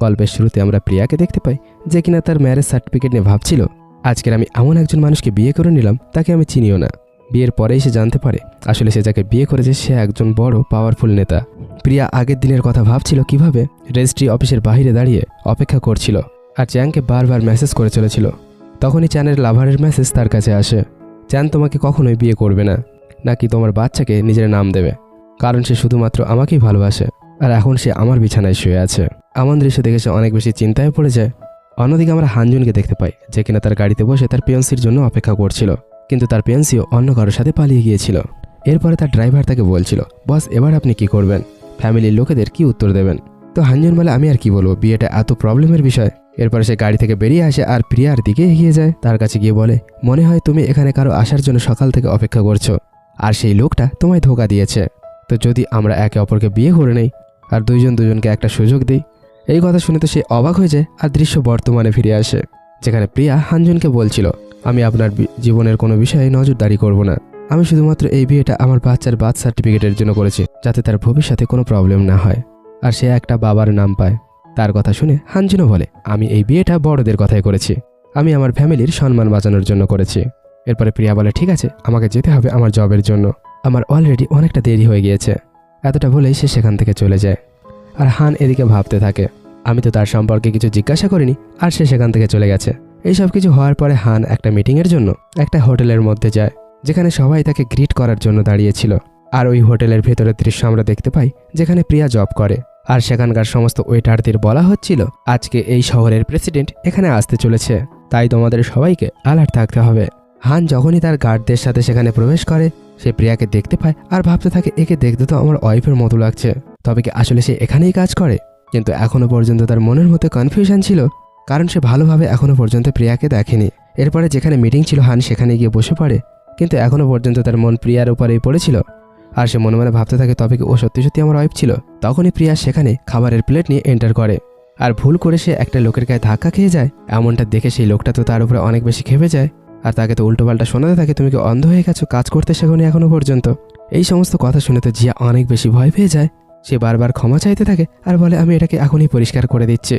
গল্পের শুরুতে আমরা প্রিয়াকে দেখতে পাই যে কিনা তার ম্যারেজ সার্টিফিকেট নিয়ে ভাবছিল আজকের আমি এমন একজন মানুষকে বিয়ে করে নিলাম তাকে আমি চিনিও না। বিয়ের পরেই সে জানতে পারে আসলে সে যাকে বিয়ে করেছে সে একজন বড় পাওয়ারফুল নেতা। প্রিয়া আগের দিনের কথা ভাবছিল কিভাবে রেজিস্ট্রি অফিসের বাইরে দাঁড়িয়ে অপেক্ষা করছিল আর চ্যানকে বারবার মেসেজ করে চলেছিল। তখনই চ্যানের লাভারের মেসেজ তার কাছে আসে। চ্যান তোমাকে কখনোই বিয়ে করবে না, নাকি তোমার বাচ্চাকে নিজের নাম দেবে, কারণ সে শুধুমাত্র আমাকেই ভালোবাসে আর এখন সে আমার বিছানায় শুয়ে আছে। এমন দৃশ্য দেখে সে অনেক বেশি চিন্তায় পড়ে যায়। অন্যদিকে আমরা হানজুনকে দেখতে পাই যে কিনা তার গাড়িতে বসে তার পিয়ন্সির জন্য অপেক্ষা করছিল, কিন্তু তার পিয়ন্সিও অন্য কারোর সাথে পালিয়ে গিয়েছিল। এরপরে তার ড্রাইভার তাকে বলছিল, বস এবার আপনি কি করবেন, ফ্যামিলির লোকেদের কি উত্তর দেবেন? তো হানজুন বলে, আমি আর কি বলবো, বিয়েটা এত প্রবলেমের বিষয়। এরপরে সে গাড়ি থেকে বেরিয়ে আসে আর প্রিয়ার দিকে এগিয়ে যায়। তার কাছে গিয়ে বলে, মনে হয় তুমি এখানে কারো আসার জন্য সকাল থেকে অপেক্ষা করছো আর সেই লোকটা তোমায় ধোঁকা দিয়েছে। তো যদি আমরা একে অপরকে বিয়ে করে নেই আর দুজনকে একটা সুযোগ দিই। এই কথা শুনে তো সে অবাক হয়ে যায় আর দৃশ্য বর্তমানে ফিরে আসে, যেখানে প্রিয়া হানজুনকে বলছিল, আমি আপনার জীবনের কোনো বিষয়ে নজরদারি করব না, আমি শুধুমাত্র এই বিয়েটা আমার বাচ্চার বার্থ সার্টিফিকেটের জন্য করেছি যাতে তার ভবিষ্যতে কোনো প্রবলেম না হয় আর সে একটা বাবার নাম পায়। তার কথা শুনে হানজুনও বলে, আমি এই বিয়েটা বড়দের কথাই করেছি, আমি আমার ফ্যামিলির সম্মান বাঁচানোর জন্য করেছি। এরপরে প্রিয়া বলে, ঠিক আছে আমাকে যেতে হবে আমার জবের জন্য, আমার অলরেডি অনেকটা দেরি হয়ে গিয়েছে। এতটা বলেই সে সেখান থেকে চলে যায়। আর হান এদিকে ভাবতে থাকে, আমি তো তার সম্পর্কে কিছু জিজ্ঞাসা করিনি আর সে সেখান থেকে চলে গেছে। এইসব কিছু হওয়ার পরে হান একটা মিটিংয়ের জন্য একটা হোটেলের মধ্যে যায়, যেখানে সবাই তাকে গ্রিট করার জন্য দাঁড়িয়েছিল। আর ওই হোটেলের ভেতরের দৃশ্য আমরা দেখতে পাই যেখানে প্রিয়া জব করে আর সেখানকার সমস্ত ওয়েটারদের বলা হচ্ছিল, আজকে এই শহরের প্রেসিডেন্ট এখানে আসতে চলেছে, তাই তোমাদের সবাইকে অ্যালার্ট থাকতে হবে। হান যখনই তার গার্ডদের সাথে সেখানে প্রবেশ করে সে প্রিয়াকে দেখতে পায় আর ভাবতে থাকে, একে দেখতে তো আমার ওয়াইফের মতো লাগছে, তবে কি আসলে সে এখানেই কাজ করে? কিন্তু এখনো পর্যন্ত তার মনের মধ্যে কনফিউশন ছিল, কারণ সে ভালোভাবে এখনো পর্যন্ত প্রিয়াকে দেখেনি। এরপরে যেখানে মিটিং ছিল হান সেখানে গিয়ে বসে পড়ে, কিন্তু এখনো পর্যন্ত তার মন প্রিয়ার উপরেই পড়েছিল আর সে মনে মনে ভাবতে থাকে, তবে কি ও সত্যি সত্যি আমার ওয়াইফ ছিল? তখনই প্রিয়া সেখানে খাবারের প্লেট নিয়ে এন্টার করে আর ভুল করে সে একটা লোকের গায়ে ধাক্কা খেয়ে যায়। এমনটা দেখে সেই লোকটা তো তার উপরে অনেক বেশি খেপে যায় আর তাকে তো উল্টোপাল্টা শোনাতে থাকে, তুমি কি অন্ধ হয়ে গেছো, কাজ করতে শেখোনি এখনো পর্যন্ত? এই সমস্ত কথা শুনে তো জিয়া অনেক বেশি ভয় পেয়ে যায়। সে বারবার ক্ষমা চাইতে থাকে আর বলে, আমি এটাকে এখনই পরিষ্কার করে দিচ্ছি।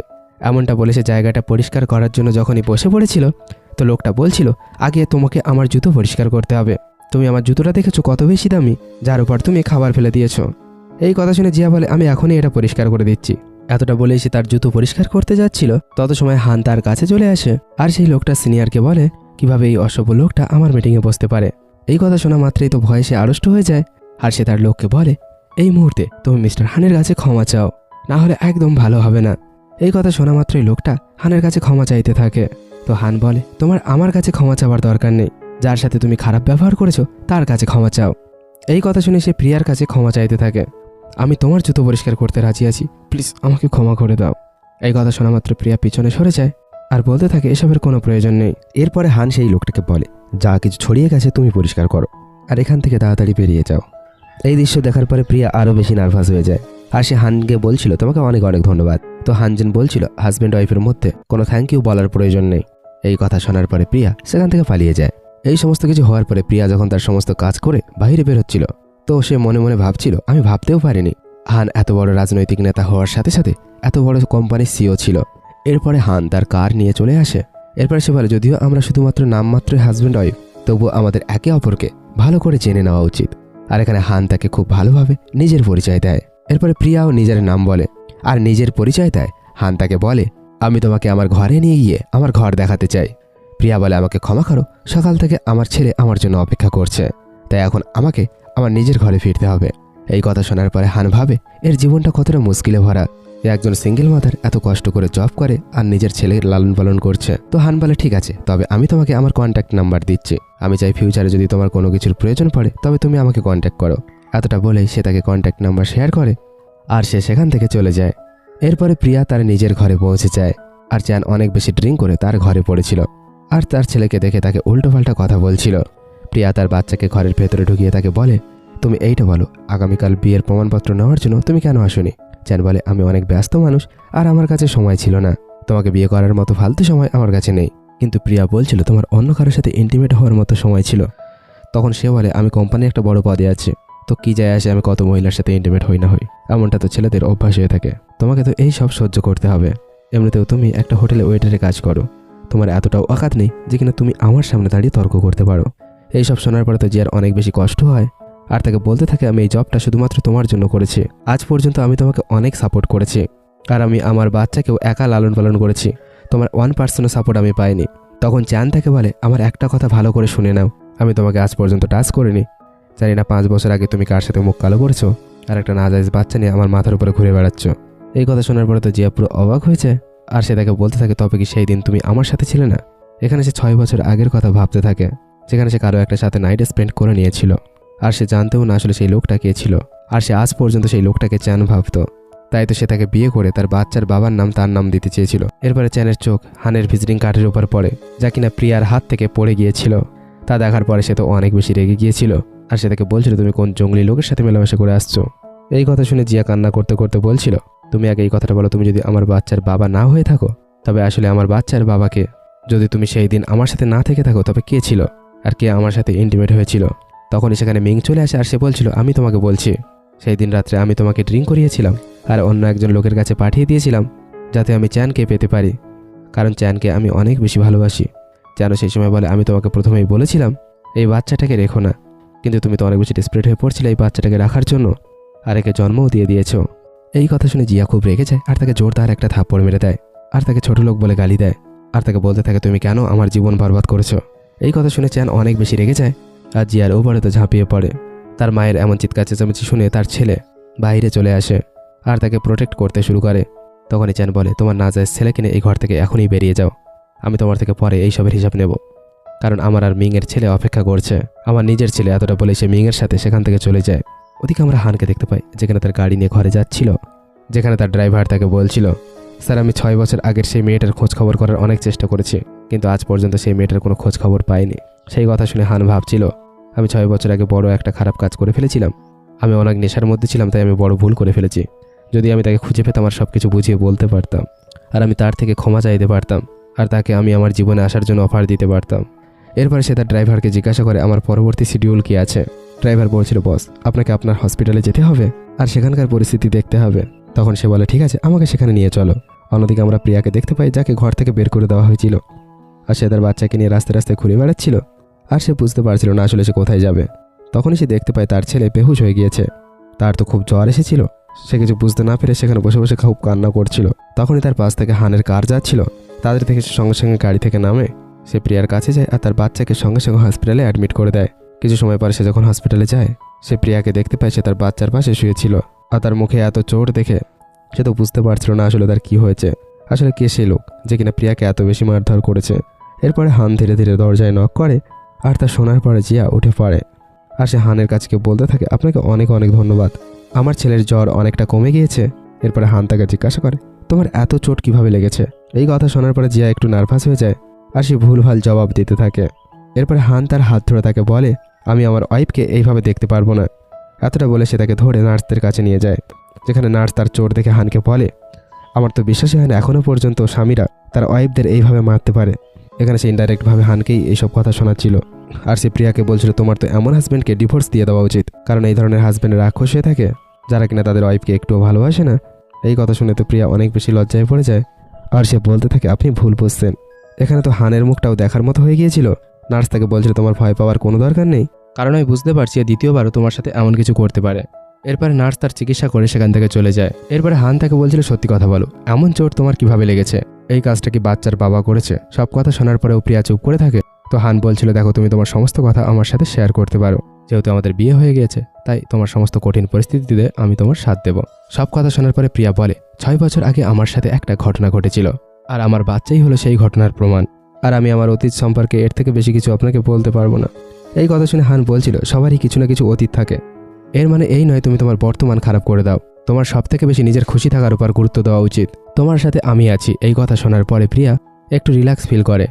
এমনটা বলে সে জায়গাটা পরিষ্কার করার জন্য যখনই বসে পড়েছিল তো লোকটা বলছিল, আগে তোমাকে আমার জুতো পরিষ্কার করতে হবে, তুমি আমার জুতোটা দেখেছো কত বেশি দামি, যার উপর তুমি খাবার ফেলে দিয়েছো। এই কথা শুনে জিয়া বলে, আমি এখনই এটা পরিষ্কার করে দিচ্ছি। এতটা বলেই সে তার জুতো পরিষ্কার করতে যাচ্ছিল, তত সময় হান তার কাছে চলে আসে আর সেই লোকটা সিনিয়রকে বলে, কিভাবে এই অসভ্য লোকটা আমার মিটিংয়ে বসতে পারে। এই কথা শোনা মাত্রই তো ভয়ে সে আড়ষ্ট হয়ে যায় আর সে তার লোককে বলে, এই মুহূর্তে তুমি মিস্টার হানের কাছে ক্ষমা চাও, না হলে একদম ভালো হবে না। এই কথা শোনা মাত্রই লোকটা হানের কাছে ক্ষমা চাইতে থাকে। তো হান বলে, তোমার আমার কাছে ক্ষমা চাওয়ার দরকার নেই, যার সাথে তুমি খারাপ ব্যবহার করেছো তার কাছে ক্ষমা চাও। এই কথা শুনে সে প্রিয়ার কাছে ক্ষমা চাইতে থাকে, আমি তোমার জুতো পরিষ্কার করতে রাজি আছি, প্লিজ আমাকে ক্ষমা করে দাও। এই কথা শোনা মাত্র প্রিয়া পিছনে সরে যায় আর বলতে থাকে, এসবের কোনো প্রয়োজন নেই। এরপরে হান সেই লোকটাকে বলে, যা কিছু ছড়িয়ে গেছে তুমি পরিষ্কার করো আর এখান থেকে তাড়াতাড়ি বেরিয়ে যাও। এই দৃশ্য দেখার পরে প্রিয়া আরও বেশি নার্ভাস হয়ে যায় আর সে হানকে বলছিল, তোমাকে অনেক অনেক ধন্যবাদ। তো হানজেন বলছিল, হাজব্যান্ড ওয়াইফের মধ্যে কোনো থ্যাংক ইউ বলার প্রয়োজন নেই। এই কথা শোনার পরে প্রিয়া সেখান থেকে পালিয়ে যায়। এই সমস্ত কিছু হওয়ার পরে প্রিয়া যখন তার সমস্ত কাজ করে বাইরে বের হচ্ছিল তো সে মনে মনে ভাবছিল, আমি ভাবতেও পারিনি হান এত বড় রাজনৈতিক নেতা হওয়ার সাথে সাথে এত বড় কোম্পানির সিও ছিল। এরপরে হান তার কার নিয়ে চলে আসে। এরপরে সে বলে, যদিও আমরা শুধুমাত্র নামমাত্রই হাজব্যান্ড ওয়াইফ, তবুও আমাদের একে অপরকে ভালো করে জেনে নেওয়া উচিত। আর এখানে হান তাকে খুব ভালোভাবে নিজের পরিচয় দেয়। এরপরে প্রিয়াও নিজের নাম বলে আর নিজের পরিচয় দেয়। হান তাকে বলে, আমি তোমাকে আমার ঘরে নিয়ে গিয়ে আমার ঘর দেখাতে চাই। প্রিয়া বলে, আমাকে ক্ষমা করো, সকাল থেকে আমার ছেলে আমার জন্য অপেক্ষা করছে, তাই এখন আমাকে আমার নিজের ঘরে ফিরতে হবে। এই কথা শোনার পরে হান ভাবে, এর জীবনটা কতটা মুশকিলে ভরা, একজন সিঙ্গেল মাদার এত কষ্ট করে জব করে আর নিজের ছেলের লালন পালন করছে। তো হান বলে, ঠিক আছে, তবে আমি তোমাকে আমার কন্ট্যাক্ট নাম্বার দিচ্ছি, আমি চাই ফিউচারে যদি তোমার কোনো কিছুর প্রয়োজন পড়ে তবে তুমি আমাকে কন্ট্যাক্ট করো। এতটা বলেই সে তাকে কন্ট্যাক্ট নাম্বার শেয়ার করে আর সে সেখান থেকে চলে যায়। এরপরে প্রিয়া তার নিজের ঘরে পৌঁছে যায় আর চ্যান অনেক বেশি ড্রিঙ্ক করে তার ঘরে পড়েছিল আর তার ছেলেকে দেখে তাকে উল্টোপাল্টা কথা বলছিল। প্রিয়া তার বাচ্চাকে ঘরের ভেতরে ঢুকিয়ে তাকে বলে, তুমি এইটা বলো, আগামীকাল বিয়ের প্রমাণপত্র নেওয়ার জন্য তুমি কেন আসোনি? চ্যান বলে, আমি অনেক ব্যস্ত মানুষ আর আমার কাছে সময় ছিল না, তোমাকে বিয়ে করার মতো ফালতু সময় আমার কাছে নেই। কিন্তু প্রিয়া বলছিল, তোমার অন্য কারোর সাথে ইন্টিমেট হওয়ার মতো সময় ছিল। তখন সে বলে, আমি কোম্পানির একটা বড় পদে আছি, তো কি যায় আসে আমি কত মহিলার সাথে ইন্টিমেট হই না হই, এমনটা তো ছেলেদের অভ্যাস হয়ে থাকে, তোমাকে তো এই সব সহ্য করতে হবে। এমনিতেও তুমি একটা হোটেলে ওয়েটারে কাজ করো, তোমার এতটাও অকাত নেই যে কিনা তুমি আমার সামনে দাঁড়িয়ে তর্ক করতে পারো। এইসব শোনার পরে তো জিয়ার অনেক বেশি কষ্ট হয়, আর তাকে বলতে থাকে আমি এই জবটা শুধুমাত্র তোমার জন্য করেছি। আজ পর্যন্ত আমি তোমাকে অনেক সাপোর্ট করেছি, আর আমি আমার বাচ্চাকেও একা লালন পালন করেছি, তোমার 1% সাপোর্ট আমি পাইনি। তখন চ্যান তাকে বলে আমার একটা কথা ভালো করে শুনে নাও, আমি তোমাকে আজ পর্যন্ত টাচ করিনি। জানি না 5 বছর আগে তুমি কার সাথে মুখ কালো করেছো আর একটা নাজায়েজ বাচ্চা নিয়ে আমার মাথার উপরে ঘুরে বেড়াচ্ছ। এই কথা শোনার পরে তো জিয়া পুরো অবাক হয়েছে, আর সে তাকে বলতে থাকে তবে কি সেই দিন তুমি আমার সাথে ছিলে না? এখানে সে 6 বছর আগের কথা ভাবতে থাকে, যেখানে সে কারো একটা সাথে নাইট স্পেন্ড করে নিয়েছিল, আর সে জানতেও না আসলে সেই লোকটা কে ছিল, আর সে আজ পর্যন্ত সেই লোকটাকে চ্যান ভাবতো। তাই তো সে তাকে বিয়ে করে তার বাচ্চার বাবার নাম তার নাম দিতে চেয়েছিল। এরপরে চ্যানের চোখ হানের ভিজিটিং কার্ডের উপর পড়ে, যা কিনা প্রিয়ার হাত থেকে পড়ে গিয়েছিল। তা দেখার পরে সে তো অনেক বেশি রেগে গিয়েছিল, আর সে তাকে বলছিল তুমি কোন জঙ্গলি লোকের সাথে মেলামেশা করে আসছো। এই কথা শুনে জিয়া কান্না করতে করতে বলছিল তুমি আগে এই কথাটা বলো, তুমি যদি আমার বাচ্চার বাবা না হয়ে থাকো তবে আসলে আমার বাচ্চার বাবাকে, যদি তুমি সেই দিন আমার সাথে না থেকে থাকো তবে কে ছিল আর কে আমার সাথে ইন্টিমেট হয়েছিল? তখনই সেখানে মিং চলে আসে, আর সে বলছিল আমি তোমাকে বলছি সেই দিন রাত্রে আমি তোমাকে ড্রিঙ্ক করিয়েছিলাম আর অন্য একজন লোকের কাছে পাঠিয়ে দিয়েছিলাম যাতে আমি চ্যানকে পেতে পারি, কারণ চ্যানকে আমি অনেক বেশি ভালোবাসি। চ্যানও সেই সময় বলে আমি তোমাকে প্রথমেই বলেছিলাম এই বাচ্চাটাকে রেখো না, কিন্তু তুমি তো অনেক বেশি ডেসপারেট হয়ে পড়ছিলে এই বাচ্চাটাকে রাখার জন্য, আর একে জন্মও দিয়ে দিয়েছ। এই কথা শুনে জিয়া খুব রেগে যায়, আর তাকে জোরদার একটা থাপ্পড় মেরে দেয়, আর তাকে ছোট লোক বলে গালি দেয়, আর তাকে বলতে থাকে তুমি কেন আমার জীবন বরবাদ করেছো। এই কথা শুনে চ্যান অনেক বেশি রেগে যায়, আর জিয়ার ওপরে তো ঝাঁপিয়ে পড়ে। তার মায়ের এমন চিৎকার চেঁচামেচি শুনে তার ছেলে বাইরে চলে আসে আর তাকে প্রোটেক্ট করতে শুরু করে। তখনই চ্যান বলে তোমার নাজায়েজ ছেলেকে নিয়ে এই ঘর থেকে এখনই বেরিয়ে যাও, আমি তোমার থেকে পরে এইসবের হিসাব নেব, কারণ আমার আর মিংয়ের ছেলে অপেক্ষা করছে, আমার নিজের ছেলে। এতটা বলে সে মিংয়ের সাথে সেখান থেকে চলে যায়। ওদিকে আমরা হানকে দেখতে পাই, যেখানে তার গাড়ি নিয়ে ঘরে যাচ্ছিল, যেখানে তার ড্রাইভার তাকে বলছিল স্যার আমি 6 বছর আগের সেই মেয়েটার খোঁজ খবর করার অনেক চেষ্টা করেছি, কিন্তু আজ পর্যন্ত সেই মেয়েটার কোনো খোঁজ খবর পাইনি। সেই কথা শুনে হান ভাবছিল আমি 6 বছর আগে বড় একটা খারাপ কাজ করে ফেলেছিলাম, আমি অনেক নেশার মধ্যে ছিলাম, তাই আমি বড় ভুল করে ফেলেছি। যদি আমি তাকে খুঁজে পেতাম আর সব কিছু বুঝিয়ে বলতে পারতাম, আর আমি তার থেকে ক্ষমা চাইতে পারতাম, আর তাকে আমি আমার জীবনে আসার জন্য অফার দিতে পারতাম। এরপরে সে তার ড্রাইভারকে জিজ্ঞাসা করে আমার পরবর্তী শিডিউল কি আছে। ড্রাইভার বলছিল বস আপনাকে আপনার হসপিটালে যেতে হবে আর সেখানকার পরিস্থিতি দেখতে হবে। তখন সে বলে ঠিক আছে আমাকে সেখানে নিয়ে চলো। অন্যদিকে আমরা প্রিয়াকে দেখতে পাই, যাকে ঘর থেকে বের করে দেওয়া হয়েছিল, আর সে তার বাচ্চাকে নিয়ে রাস্তায় রাস্তায় ঘুরে বেড়াচ্ছিল, আর সে বুঝতে পারছিল না আসলে সে কোথায় যাবে। তখনই সে দেখতে পায় তার ছেলে বেহুশ হয়ে গিয়েছে, তার তো খুব জ্বর এসেছিল। সে কিছু বুঝতে না পেরে সেখানে বসে বসে খুব কান্না করছিল। তখনই তার পাশ থেকে হানের কার যাচ্ছিল, তাদের থেকে সে সঙ্গে সঙ্গে গাড়ি থেকে নামে, সে প্রিয়ার কাছে যায় আর তার বাচ্চাকে সঙ্গে সঙ্গে হসপিটালে অ্যাডমিট করে দেয়। কিছু সময় পরে সে যখন হসপিটালে যায়, সে প্রিয়াকে দেখতে পায় সে তার বাচ্চার পাশে শুয়েছিল, আর তার মুখে এত চোট দেখে সে তো বুঝতে পারছিল না আসলে তার কি হয়েছে, আসলে কে সেই লোক যে কিনা প্রিয়াকে এত বেশি মারধর করেছে। এরপরে হান ধীরে ধীরে দরজায় নক করে, আর তা শোনার পরে জিয়া উঠে পড়ে, আর সে হানের কাছকে বলতে থাকে আপনাকে অনেক অনেক ধন্যবাদ, আমার ছেলের জ্বর অনেকটা কমে গিয়েছে। এরপরে হান তাকে জিজ্ঞাসা করে তোমার এত চোট কিভাবে লেগেছে। এই কথা শোনার পরে জিয়া একটু নার্ভাস হয়ে যায়, আর সে ভুলভাল জবাব দিতে থাকে। এরপরে হান তার হাত ধরে তাকে বলে আমি আমার ওয়াইফকে এইভাবে দেখতে পারবো না। এতটা বলে সে তাকে ধরে নার্সদের কাছে নিয়ে যায়, যেখানে নার্স তার চোট দেখে হানকে বলে আমার তো বিশ্বাসই হয় না এখনও পর্যন্ত স্বামীরা তার ওয়াইফদের এইভাবে মারতে পারে। এখানে সে ইনডাইরেক্টভাবে হানকেই এইসব কথা শোনাচ্ছিল, আর সে প্রিয়াকে বলছিল তোমার তো এমন হাজব্যান্ডকে ডিভোর্স দিয়ে দেওয়া উচিত, কারণ এই ধরনের হাজব্যান্ডের রাক্ষস হয়ে থাকে যারা কিনা তাদের ওয়াইফকে একটুও ভালোবাসে না। এই কথা শুনে তো প্রিয়া অনেক বেশি লজ্জায় পড়ে যায়, আর সে বলতে থাকে আপনি ভুল বুঝছেন। এখানে তো হানের মুখটাও দেখার মতো হয়ে গিয়েছিল। নার্স তাকে বলছিল তোমার ভয় পাওয়ার কোনো দরকার নেই, কারণ আমি বুঝতে পারছি দ্বিতীয়বারও তোমার সাথে এমন কিছু করতে পারে। এরপরে নার্স তার চিকিৎসা করে সেখান থেকে চলে যায়। এরপরে হান তাকে বলছিল সত্যি কথা বলো, এমন চোট তোমার কিভাবে লেগেছে, এই কাজটা কি বাচ্চার বাবা করেছে? সব কথা শোনার পরেও প্রিয়া চুপ করে থাকে। তো হান বলছিল দেখো তুমি তোমার সমস্ত কথা আমার সাথে শেয়ার করতে পারো, যেহেতু আমাদের বিয়ে হয়ে গিয়েছে তাই তোমার সমস্ত কঠিন পরিস্থিতিতে আমি তোমার সাথ দেব। সব কথা শোনার পরে প্রিয়া বলে 6 বছর আগে আমার সাথে একটা ঘটনা ঘটেছিল, আর আমার বাচ্চাই হলো সেই ঘটনার প্রমাণ, আর আমি আমার অতীত সম্পর্কে এর থেকে বেশি কিছু আপনাকে বলতে পারবো না। এই কথা শুনে হান বলছিল সবারই কিছু না কিছু অতীত থাকে, এর মানে এই নয় তুমি তোমার বর্তমান খারাপ করে দাও, তোমার সব থেকে বেশি নিজের খুশি থাকার উপর গুরুত্ব দেওয়া উচিত, তোমার সাথে আমি আছি। এই কথা শোনার পরে প্রিয়া একটু রিল্যাক্স ফিল করে।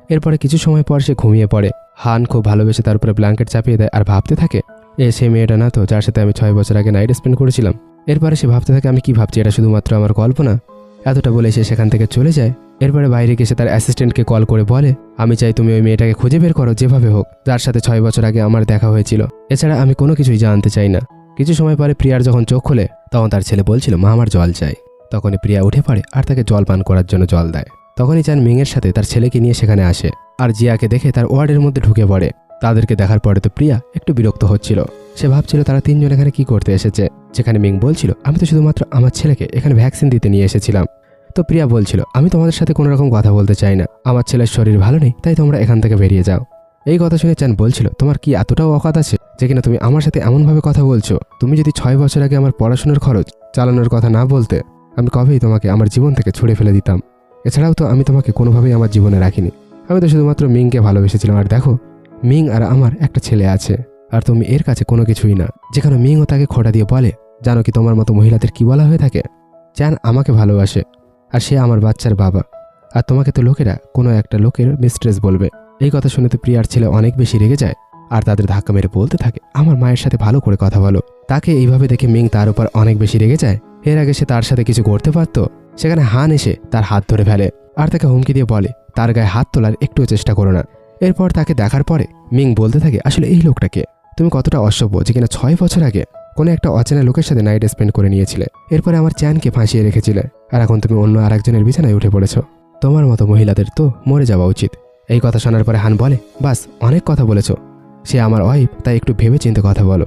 এরপরে কিছু সময় পর সে ঘুমিয়ে পড়ে। হান খুব ভালোবেসে তার উপরে ব্ল্যাঙ্কেট চাপিয়ে দেয় আর ভাবতে থাকে সে মেয়েটা না তো যার সাথে আমি 6 বছর আগে নাইট স্পেন্ড করেছিলাম। এরপরে সে ভাবতে থাকে আমি কি ভাবছি, এটা শুধুমাত্র আমার কল্পনা। এতটা বলে সে সেখান থেকে চলে যায়। এরপরে বাইরে গিয়ে সে তার অ্যাসিস্ট্যান্টকে কল করে বলে আমি চাই তুমি ওই মেয়েটাকে খুঁজে বের করো যেভাবে হোক, যার সাথে 6 বছর আগে আমার দেখা হয়েছিল, এছাড়া আমি কোনো কিছুই জানতে চাই না। কিছু সময় পরে প্রিয়ার যখন চোখ খোলে তখন তার ছেলে বলছিল মা আমার জল চাই। তখনই প্রিয়া উঠে পড়ে আর তাকে জল পান করার জন্য জল দেয়। তখনই চান মিংয়ের সাথে তার ছেলেকে নিয়ে সেখানে আসে আর জিয়াকে দেখে তার ওয়ার্ডের মধ্যে ঢুকে পড়ে। তাদেরকে দেখার পরে তো প্রিয়া একটু বিরক্ত হচ্ছিল। সে ভাবছিল তারা তিনজন এখানে কি করতে এসেছে, যেখানে মিং বলছিল আমি তো শুধুমাত্র আমার ছেলেকে এখানে ভ্যাকসিন দিতে নিয়ে এসেছিলাম। তো প্রিয়া বলছিল আমি তোমাদের সাথে কোনো রকম কথা বলতে চাই না, আমার ছেলের শরীর ভালো নেই, তাই তোমরা এখান থেকে বেরিয়ে যাও। এই কথা শুনে চান বলছিল তোমার কি এতটাও অকাত আছে যে কিনা তুমি আমার সাথে এমনভাবে কথা বলছো? তুমি যদি 6 বছর আগে আমার পড়াশোনার খরচ চালানোর কথা না বলতে, আমি কবেই তোমাকে আমার জীবন থেকে ছুড়ে ফেলে দিতাম। এছাড়াও তো আমি তোমাকে কোনোভাবেই আমার জীবনে রাখিনি, আমি তো শুধুমাত্র মিংকে ভালোবেসেছিলাম। আর দেখো মিং আর আমার একটা ছেলে আছে, আর তুমি এর কাছে কোনো কিছুই না। যেখানে মিংও তাকে খোঁটা দিয়ে বলে জানো কি তোমার মতো মহিলাদের কি বলা হয়ে থাকে? চান আমাকে ভালোবাসে আর সে আমার বাচ্চার বাবা, আর তোমাকে তো লোকেরা কোনো একটা লোকের মিস্ট্রেস বলবে। এই কথা শুনে তো প্রিয়ার ছেলে অনেক বেশি রেগে যায় আর তাদের ধাক্কা মেরে বলতে থাকে আমার মায়ের সাথে ভালো করে কথা বলো। তাকে এইভাবে দেখে মিং তার উপর অনেক বেশি রেগে যায়। এর আগে সে তার সাথে কিছু করতে পারত, সেখানে হান এসে তার হাত ধরে ফেলে আর তাকে হুমকি দিয়ে বলে তার গায়ে হাত তোলার একটুও চেষ্টা করো না। এরপর তাকে দেখার পরে মিং বলতে থাকে আসলে এই লোকটাকে তুমি কতটা অসভ্য যে কিনা 6 বছর আগে কোনো একটা অচেনা লোকের সাথে নাইট স্পেন্ড করে নিয়েছিলে, এরপরে আমার চ্যানকে ফাঁসিয়ে রেখেছিলে, আর এখন তুমি অন্য আরেকজনের বিছানায় উঠে পড়েছ। তোমার মতো মহিলাদের তো মরে যাওয়া উচিত। এই কথা শোনার পরে হান বলে বাস অনেক কথা বলেছ, সে আমার ওয়াইফ, তাই একটু ভেবে চিন্তে কথা বলো।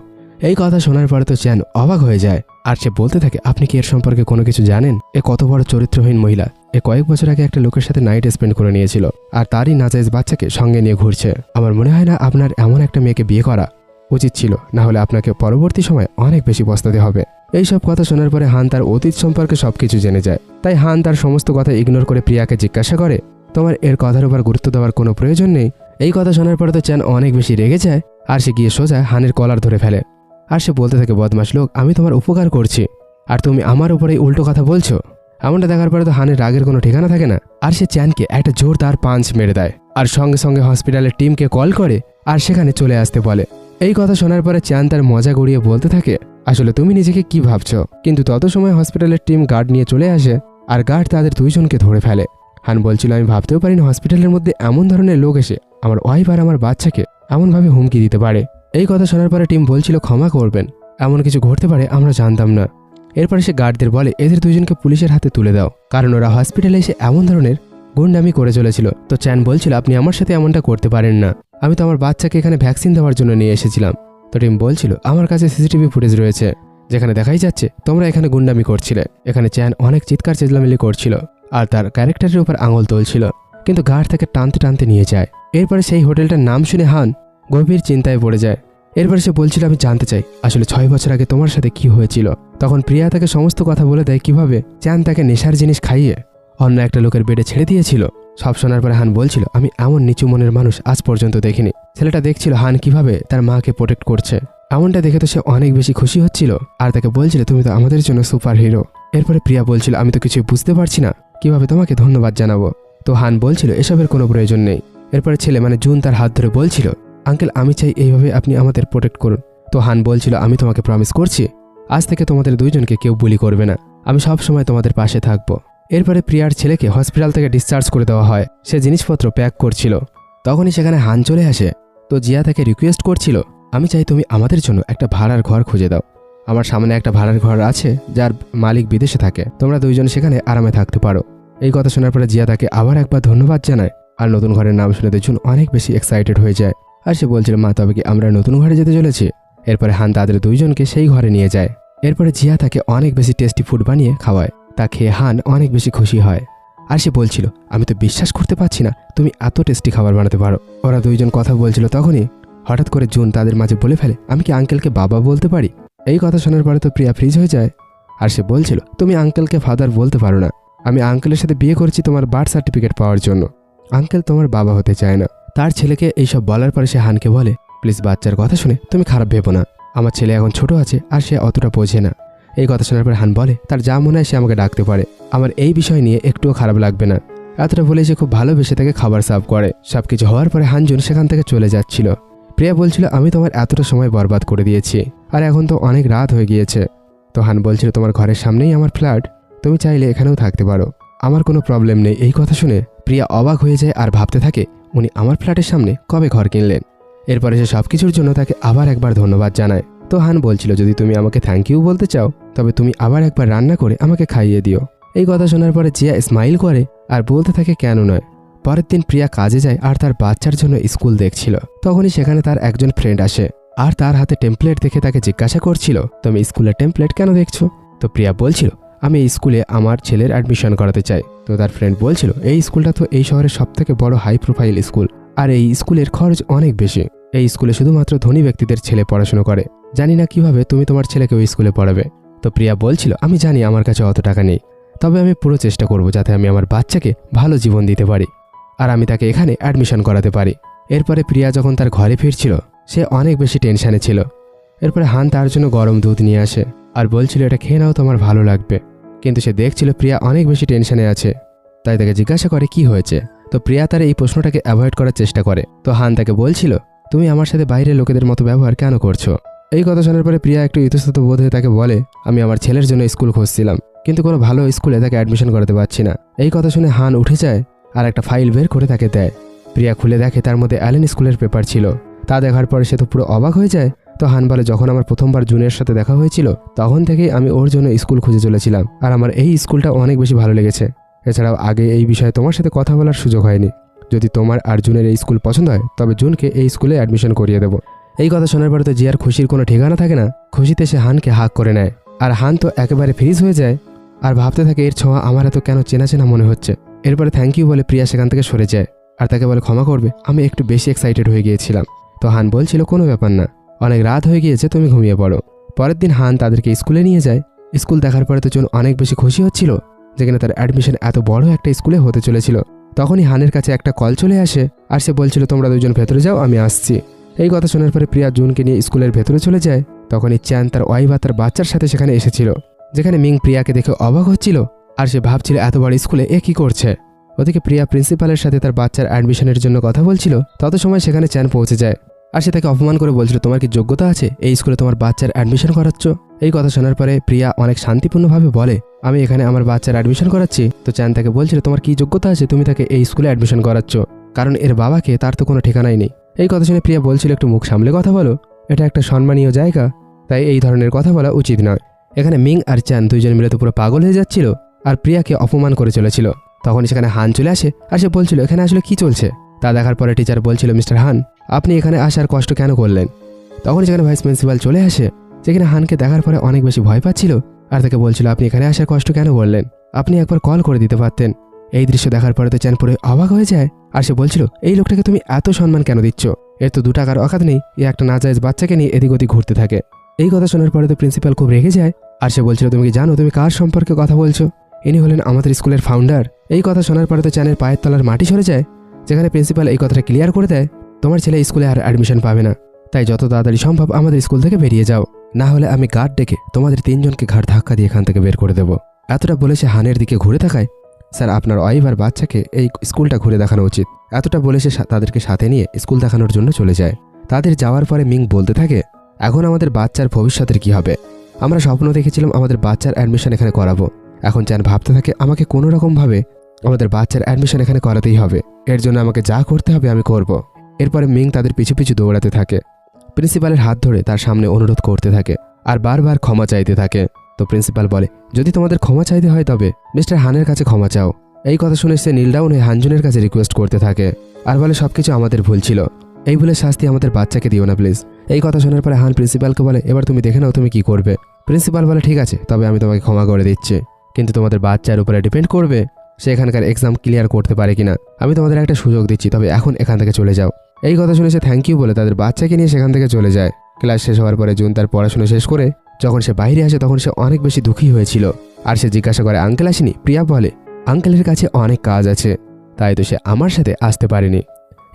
এই কথা শোনার পরে তো চ্যান অবাক হয়ে যায় আর সে বলতে থাকে আপনি কি এর সম্পর্কে কোনো কিছু জানেন? এ কত বড় চরিত্রহীন মহিলা, এ কয়েক বছর আগে একটা লোকের সাথে নাইট স্পেন্ড করে নিয়েছিল আর তারই নাজায়েজ বাচ্চাকে সঙ্গে নিয়ে ঘুরছে। আমার মনে হয় না আপনার এমন একটা মেয়েকে বিয়ে করা উচিত ছিল, না হলে আপনাকে পরবর্তী সময় অনেক বেশি পস্তাতে হবে। এইসব কথা শোনার পরে হান তার অতীত সম্পর্কে সবকিছু জেনে যায়। তাই হান তার সমস্ত কথা ইগনোর করে প্রিয়াকে জিজ্ঞাসা করে তোমার এর কথার উপর গুরুত্ব দেওয়ার কোনো প্রয়োজন নেই। এই কথা শোনার পরে তো চ্যান অনেক বেশি রেগে যায় আর সে গিয়ে সোজা হানের কলার ধরে ফেলে আর সে বলতে থাকে বদমাশ লোক, আমি তোমার উপকার করছি আর তুমি আমার উপরে উল্টো কথা বলছো। এমনটা দেখার পরে তো হানের রাগের কোনো ঠিকানা থাকে না আর সে চ্যানকে একটা জোরদার পাঞ্চ মেরে দেয় আর সঙ্গে সঙ্গে হসপিটালের টিমকে কল করে আর সেখানে চলে আসতে বলে। এই কথা শোনার পরে চ্যান তার মজা গড়িয়ে বলতে থাকে আসলে তুমি নিজেকে কি ভাবছো? কিন্তু তত সময় হসপিটালের টিম গার্ড নিয়ে চলে আসে আর গার্ড তাদের দুইজনকে ধরে ফেলে। হান বলছিল আমি ভাবতেও পারিনি হসপিটালের মধ্যে এমন ধরনের লোক এসে আমার ওয়াইফ আর আমার বাচ্চাকে এমনভাবে হুমকি দিতে পারে। এই কথা শোনার পরে টিম বলছিল ক্ষমা করবেন, এমন কিছু ঘটতে পারে আমরা জানতাম না। এরপরে সে গার্ডদের বলে এদের দুইজনকে পুলিশের হাতে তুলে দাও, কারণ ওরা হসপিটালে এসে এমন ধরনের গুন্ডামি করে চলেছিল। তো চ্যান বলছিল আপনি আমার সাথে এমনটা করতে পারেন না, আমি তো আমার বাচ্চাকে এখানে ভ্যাকসিন দেওয়ার জন্য নিয়ে এসেছিলাম। তো টিম বলছিল আমার কাছে সিসিটিভি ফুটেজ রয়েছে যেখানে দেখাই যাচ্ছে তোমরা এখানে গুন্ডামি করছিলে। এখানে চ্যান অনেক চিৎকার চেঁচামেচি করছিল আর তার ক্যারেক্টারের উপর আঙুল তুলছিল, কিন্তু গার্ড তাকে টানতে টানতে নিয়ে যায়। এরপরে সেই হোটেলটার নাম শুনে হান গভীর চিন্তায় পড়ে যায়। এরপরে সে বলছিল আমি জানতে চাই আসলে 6 বছর আগে তোমার সাথে কি হয়েছিল। তখন প্রিয়া তাকে সমস্ত কথা বলে দেয় কিভাবে চ্যান তাকে নেশার জিনিস খাইয়ে অন্য একটা লোকের বেডে ছেড়ে দিয়েছিল। সব শোনার পরে হান বলছিল আমি এমন নিচু মনের মানুষ আজ পর্যন্ত দেখিনি। ছেলেটা দেখছিল হান কিভাবে তার মাকে প্রোটেক্ট করছে, এমনটা দেখে তো সে অনেক বেশি খুশি হচ্ছিল আর তাকে বলছিল তুমি তো আমাদের জন্য সুপার হিরো। এরপরে প্রিয়া বলছিল আমি তো কিছু বুঝতে পারছি না কিভাবে তোমাকে ধন্যবাদ জানাবো। তো হান বলছিল এসবের কোনো প্রয়োজন নেই। এরপরে ছেলে মানে জুন তার হাত ধরে বলছিল আঙ্কেল আমি চাই এইভাবে আপনি আমাদের প্রোটেক্ট করুন। তো হান বলছিল আমি তোমাকে প্রমিস করছি আজ থেকে তোমাদের দুইজনকে কেউ বুলি করবে না, আমি সব সময় তোমাদের পাশে থাকবো। এরপরে প্রিয়ার ছেলেকে হসপিটাল থেকে ডিসচার্জ করে দেওয়া হয়, সে জিনিসপত্র প্যাক করছিল। তখনই সেখানে হান চলে আসে। তো জিয়া তাকে রিকোয়েস্ট করছিল আমি চাই তুমি আমাদের জন্য একটা ভাড়ার ঘর খুঁজে দাও। আমার সামনে একটা ভাড়ার ঘর আছে যার মালিক বিদেশে থাকে, তোমরা দুইজন সেখানে আরামে থাকতে পারো। এই কথা শোনার পরে জিয়া তাকে আবার একবার ধন্যবাদ জানায় আর নতুন ঘরের নাম শুনে দুজন অনেক বেশি এক্সাইটেড হয়ে যায়। আর সে বলছিল মা তবে কি আমরা নতুন ঘরে যেতে চলেছি? এরপরে হান তাদের দুইজনকে সেই ঘরে নিয়ে যায়। এরপরে জিয়া তাকে অনেক বেশি টেস্টি ফুড বানিয়ে খাওয়ায়, তা খেয়ে হান অনেক বেশি খুশি হয়। আর সে বলছিল আমি তো বিশ্বাস করতে পারছি না তুমি এত টেস্টি খাবার বানাতে পারো। ওরা দুইজন কথা বলছিল তখনই হঠাৎ করে জুন তাদের মাঝে বলে ফেলে আমি কি আঙ্কেলকে বাবা বলতে পারি? এই কথা শোনার পরে তো প্রিয়া ফ্রিজ হয়ে যায় আর সে বলছিল তুমি আঙ্কেলকে ফাদার বলতে পারো না, আমি আঙ্কেলের সাথে বিয়ে করেছি তোমার বার্থ সার্টিফিকেট পাওয়ার জন্য, আঙ্কেল তোমার বাবা হতে চায় না। তার ছেলেকে এইসব বলার পরে সে হানকে বলে প্লিজ বাচ্চার কথা শুনে তুমি খারাপ ভেবো না, আমার ছেলে এখন ছোট আছে আর সে অতটা বোঝে না। এই কথা শোনার পর হান বলে তার যা মনে হয় সে আমাকে ডাকতে পারে, আমার এই বিষয় নিয়ে একটুও খারাপ লাগবে না। এতটা বলে সে খুব ভালোবেসে তাকে খাবার সার্ভ করে। সবকিছু হওয়ার পরে হানজুন সেখান থেকে চলে যাচ্ছিল। প্রিয়া বলছিল আমি তোমার এতটা সময় বরবাদ করে দিয়েছি আর এখন তো অনেক রাত হয়ে গিয়েছে। তো হান বলছিল তোমার ঘরের সামনেই আমার ফ্ল্যাট, তুমি চাইলে এখানেও থাকতে পারো, আমার কোনো প্রবলেম নেই। এই কথা শুনে প্রিয়া অবাক হয়ে যায় আর ভাবতে থাকে উনি আমার ফ্ল্যাটের সামনে কবে ঘর কিনলেন। এরপরে সে সবকিছুর জন্য তাকে আবার একবার ধন্যবাদ জানায়। তো হান বলছিল যদি তুমি আমাকে থ্যাংক ইউ বলতে চাও তবে তুমি আবার একবার রান্না করে আমাকে খাইয়ে দিও। এই কথা শোনার পরে জিয়া স্মাইল করে আর বলতে থাকে কেন নয়। পরের দিন প্রিয়া কাজে যায় আর তার বাচ্চার জন্য স্কুল দেখছিল। তখনই সেখানে তার একজন ফ্রেন্ড আসে আর তার হাতে টেমপ্লেট দেখে তাকে জিজ্ঞাসা করছিল, তুমি স্কুলের টেমপ্লেট কেন দেখছো? তো প্রিয়া বলছিল, আমি এই স্কুলে আমার ছেলের অ্যাডমিশন করাতে চাই। তো তার ফ্রেন্ড বলছিল, এই স্কুলটা তো এই শহরের সবথেকে বড় হাই প্রোফাইল স্কুল, আর এই স্কুলের খরচ অনেক বেশি। এই স্কুলে শুধুমাত্র ধনী ব্যক্তিদের ছেলে পড়াশোনা করে। জানি না কিভাবে তুমি তোমার ছেলেকে ওই স্কুলে পড়াবে। তো প্রিয়া বলছিল, আমি জানি আমার কাছে অত টাকা নেই, তবে আমি পুরো চেষ্টা করব যাতে আমি আমার বাচ্চাকে ভালো জীবন দিতে পারি আর আমি তাকে এখানে অ্যাডমিশন করাতে পারি। এরপরে প্রিয়া যখন তার ঘরে ফিরছিল সে অনেক বেশি টেনশানে ছিল। এরপরে হান তার জন্য গরম দুধ নিয়ে আসে আর বলছিল, এটা খেয়ে নাও, তোমার ভালো লাগবে। কিন্তু সে দেখছিল প্রিয়া অনেক বেশি টেনশানে আছে, তাই তাকে জিজ্ঞাসা করে কি হয়েছে। তো প্রিয়া তার এই প্রশ্নটাকে অ্যাভয়েড করার চেষ্টা করে। তো হান তাকে বলছিল, তুমি আমার সাথে বাইরের লোকেদের মতো ব্যবহার কেন করছো? এই কথা শোনার পরে প্রিয়া একটু ইতস্তত বোধ হয়ে তাকে বলে, আমি আমার ছেলের জন্য স্কুল খুঁজছিলাম, কিন্তু কোনো ভালো স্কুলে তাকে অ্যাডমিশন করাতে পারছি না। এই কথা শুনে হান উঠে যায় আর একটা ফাইল বের করে তাকে দেয়। প্রিয়া খুলে দেখে তার মধ্যে অ্যালেন স্কুলের পেপার ছিল। তা দেখার পরে সে তো পুরো অবাক হয়ে যায়। তো হান বলে, যখন আমার প্রথমবার জুনের সাথে দেখা হয়েছিল তখন থেকেই আমি ওর জন্য স্কুল খুঁজে চলেছিলাম, আর আমার এই স্কুলটা অনেক বেশি ভালো লেগেছে। এছাড়াও আগে এই বিষয়ে তোমার সাথে কথা বলার সুযোগ হয়নি। যদি তোমার আর জুনের এই স্কুল পছন্দ হয় তবে জুনকে এই স্কুলে অ্যাডমিশন করিয়ে দেবো। এই কথা শোনার পরে তো জিয়ার খুশির কোনো ঠিকানা থাকে না। খুশিতে সে হানকে হাক করে নেয় আর হান তো একেবারে ফ্রিজ হয়ে যায় আর ভাবতে থাকে, এর ছোঁয়া আমার এত কেন চেনা চেনা মনে হচ্ছে। এরপরে থ্যাংক ইউ বলে প্রিয়া সেখান থেকে সরে যায় আর তাকে বলে, ক্ষমা করবে, আমি একটু বেশি এক্সাইটেড হয়ে গিয়েছিলাম। তো হান বলছিল, কোনো ব্যাপার না, অনেক রাত হয়ে গিয়েছে, তুমি ঘুমিয়ে পড়ো। পরের দিন হান তাদেরকে স্কুলে নিয়ে যায়। স্কুল দেখার পরে তো জুন অনেক বেশি খুশি হচ্ছিল, যেখানে তার অ্যাডমিশন এত বড় একটা স্কুলে হতে চলেছিল। তখনই হানের কাছে একটা কল চলে আসে আর সে বলছিল, তোমরা দুজন ভেতরে যাও, আমি আসছি। এই কথা শোনার পরে প্রিয়া জুনকে নিয়ে স্কুলের ভেতরে চলে যায়। তখনই চ্যান তার ওয়াইফ আর তার বাচ্চার সাথে সেখানে এসেছিল, যেখানে মিং প্রিয়াকে দেখে অবাক হচ্ছিল আর সে ভাবছিল এত বড় স্কুলে এ কি করছে। ওদিকে প্রিয়া প্রিন্সিপালের সাথে তার বাচ্চার অ্যাডমিশনের জন্য কথা বলছিল। তত সময় সেখানে চ্যান পৌঁছে যায় আর সে তাকে অপমান করে বলছিল, তোমার কি যোগ্যতা আছে এই স্কুলে তোমার বাচ্চার অ্যাডমিশন করাচ্ছ? এই কথা শোনার পরে প্রিয়া অনেক শান্তিপূর্ণভাবে বলে, আমি এখানে আমার বাচ্চার অ্যাডমিশন করাচ্ছি। তো চ্যান তাকে বলছিল, তোমার কি যোগ্যতা আছে তুমি তাকে এই স্কুলে অ্যাডমিশন করাচ্ছ? কারণ এর বাবাকে তার তো কোনো ঠিকানাই নেই। এই কথা শুনে প্রিয়া বলছিল, একটু মুখ সামলে কথা বলো, এটা একটা সম্মানীয় জায়গা, তাই এই ধরনের কথা বলা উচিত নয়। এখানে মিং আর চ্যান দুইজন মিলে তো পুরো পাগল হয়ে যাচ্ছিল আর প্রিয়াকে অপমান করে চলেছিল। তখন সেখানে হান চলে আসে আর সে বলছিল, এখানে আসলে কি চলছে? তা দেখার পরে টিচার বলছিল, মিস্টার হান, আপনি এখানে আসার কষ্ট কেন করলেন? তখন সেখানে ভাইস প্রিন্সিপাল চলে আসে, যেখানে হানকে দেখার পরে অনেক বেশি ভয় পাচ্ছিল আর তাকে বলছিল, আপনি এখানে আসার কষ্ট কেন করলেন? আপনি একবার কল করে দিতে পারতেন। এই দৃশ্য দেখার পরে তো চ্যান পুরো অবাক হয়ে যায় আর সে বলছিল, এই লোকটাকে তুমি এত সম্মান কেন দিচ্ছ? এর তো 2 টাকার অকাত নেই, এ একটা নাজায়েজ বাচ্চাকে নিয়ে এদিক ওদিক ঘুরতে থাকে। এই কথা শোনার পরে তো প্রিন্সিপাল খুব রেগে যায় আর সে বলছিল, তুমি কি জানো তুমি কার সম্পর্কে কথা বলছো? ইনি হলেন আমাদের স্কুলের ফাউন্ডার। এই কথা শোনার পরে তো চ্যানের পায়ের তলার মাটি সরে যায়, যেখানে প্রিন্সিপাল এই কথাটা ক্লিয়ার করে দেয়, তোমার ছেলে স্কুলে আর অ্যাডমিশন পাবে না, তাই যত তাড়াতাড়ি সম্ভব আমাদের স্কুল থেকে বেরিয়ে যাও, না হলে আমি গার্ড ডেকে তোমাদের 3 জনকে ঘাড় ধাক্কা দিয়ে এখান থেকে বের করে দেবো। এতটা বলে সে হানের দিকে ঘুরে তাকায়, স্যার আপনার ওয়াইফ আর বাচ্চাকে এই স্কুলটা ঘুরে দেখানো উচিত। এতটা বলে সে তাদেরকে সাথে নিয়ে স্কুল দেখানোর জন্য চলে যায়। তাদের যাওয়ার পরে মিং বলতে থাকে, এখন আমাদের বাচ্চার ভবিষ্যতের কি হবে? আমরা স্বপ্ন দেখেছিলাম আমাদের বাচ্চার অ্যাডমিশন এখানে করাবো। এখন চ্যান ভাবতে থাকে, আমাকে কোনো রকমভাবে আমাদের বাচ্চার অ্যাডমিশন এখানে করাতেই হবে, এর জন্য আমাকে যা করতে হবে আমি করব। এরপরে মিং তাদের পিছু পিছু দৌড়াতে থাকে, প্রিন্সিপালের হাত ধরে তার সামনে অনুরোধ করতে থাকে আর বারবার ক্ষমা চাইতে থাকে। তো প্রিন্সিপাল বলে, যদি তোমাদের ক্ষমা চাইতে হয় তবে মিস্টার হানের কাছে ক্ষমা চাও। এই কথা শুনে সে নীল ডাউন হয়ে হানজুনের কাছে রিকোয়েস্ট করতে থাকে আর বলে, সবকিছু আমাদের ভুল ছিল, এই ভুলের শাস্তি আমাদের বাচ্চাকে দিও না প্লিজ। এই কথা শোনার পরে হান প্রিন্সিপালকে বলে, এবার তুমি দেখে নাও তুমি কি করবে। প্রিন্সিপাল বলে, ঠিক আছে, তবে আমি তোমাকে ক্ষমা করে দিচ্ছি, কিন্তু তোমাদের বাচ্চার উপরে ডিপেন্ড করবে সে এখানকার এক্সাম ক্লিয়ার করতে পারে কিনা। আমি তোমাদের একটা সুযোগ দিচ্ছি, তবে এখন এখান থেকে চলে যাও। এই কথা শুনে সে থ্যাংক ইউ বলে তাদের বাচ্চাকে নিয়ে সেখান থেকে চলে যায়। ক্লাস শেষ হওয়ার পরে জুন তার পড়াশোনা শেষ করে যখন সে বাইরে আসে তখন সে অনেক বেশি দুঃখী হয়েছিল আর সে জিজ্ঞাসা করে, আঙ্কেল আসেনি? প্রিয়া বলে, আঙ্কেলের কাছে অনেক কাজ আছে, তাই তো সে আমার সাথে আসতে পারেনি।